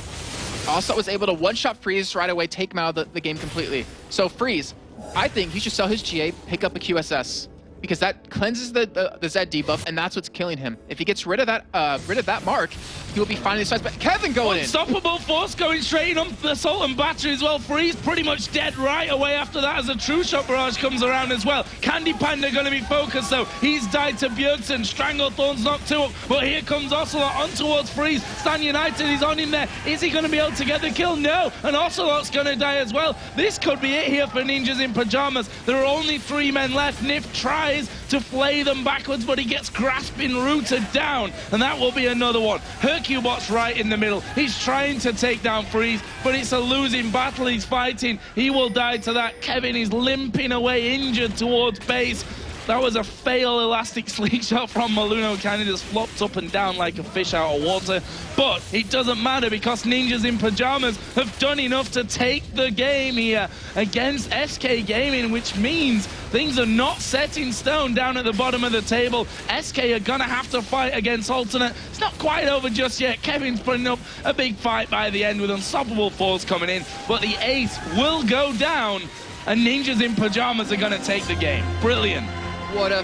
Speaker 2: Ocelot was able to one-shot Freeze right away, take him out of the game completely. So Freeze, I think he should sell his GA, pick up a QSS, because that cleanses the Zed debuff, and that's what's killing him. If he gets rid of that mark, he will be finding the sides. But Kevin going in.
Speaker 1: Unstoppable Force going straight in on the Assault and Battery as well. Freeze pretty much dead right away after that as a True Shot Barrage comes around as well. Candy Panda going to be focused though. He's died to Bjergsen. Stranglethorn's knocked 2 up, but here comes Ocelot on towards Freeze. Stan United is on him there. Is he going to be able to get the kill? No. And Ocelot's going to die as well. This could be it here for Ninjas in Pyjamas. There are only 3 men left. NiP tries to flay them backwards, but he gets grasping rooted down, and that will be another one. Hercubot's right in the middle. He's trying to take down Freeze, but it's a losing battle. He's fighting. He will die to that. Kevin is limping away, injured towards base. That was a fail elastic slingshot from Maluno. Kind of just flopped up and down like a fish out of water. But it doesn't matter because Ninjas in Pyjamas have done enough to take the game here against SK Gaming, which means things are not set in stone down at the bottom of the table. SK are going to have to fight against Alternate. It's not quite over just yet. Kevin's putting up a big fight by the end with Unstoppable Force coming in. But the ace will go down, and Ninjas in Pyjamas are going to take the game. Brilliant.
Speaker 2: What a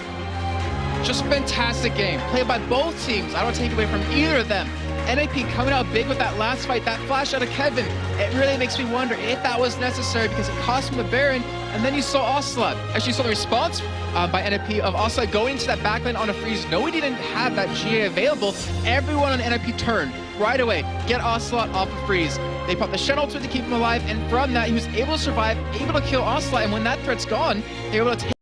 Speaker 2: just fantastic game played by both teams. I don't take away from either of them. NiP coming out big with that last fight, that flash out of Kevin. It really makes me wonder if that was necessary because it cost him the Baron. And then you saw Ocelot. Actually, you saw the response by NiP of Ocelot going into that backlane on a Freeze. No, he didn't have that GA available. Everyone on NiP turned right away. Get Ocelot off of Freeze. They popped the Shen ultimate to keep him alive, and from that, he was able to survive, able to kill Ocelot. And when that threat's gone, they were able to take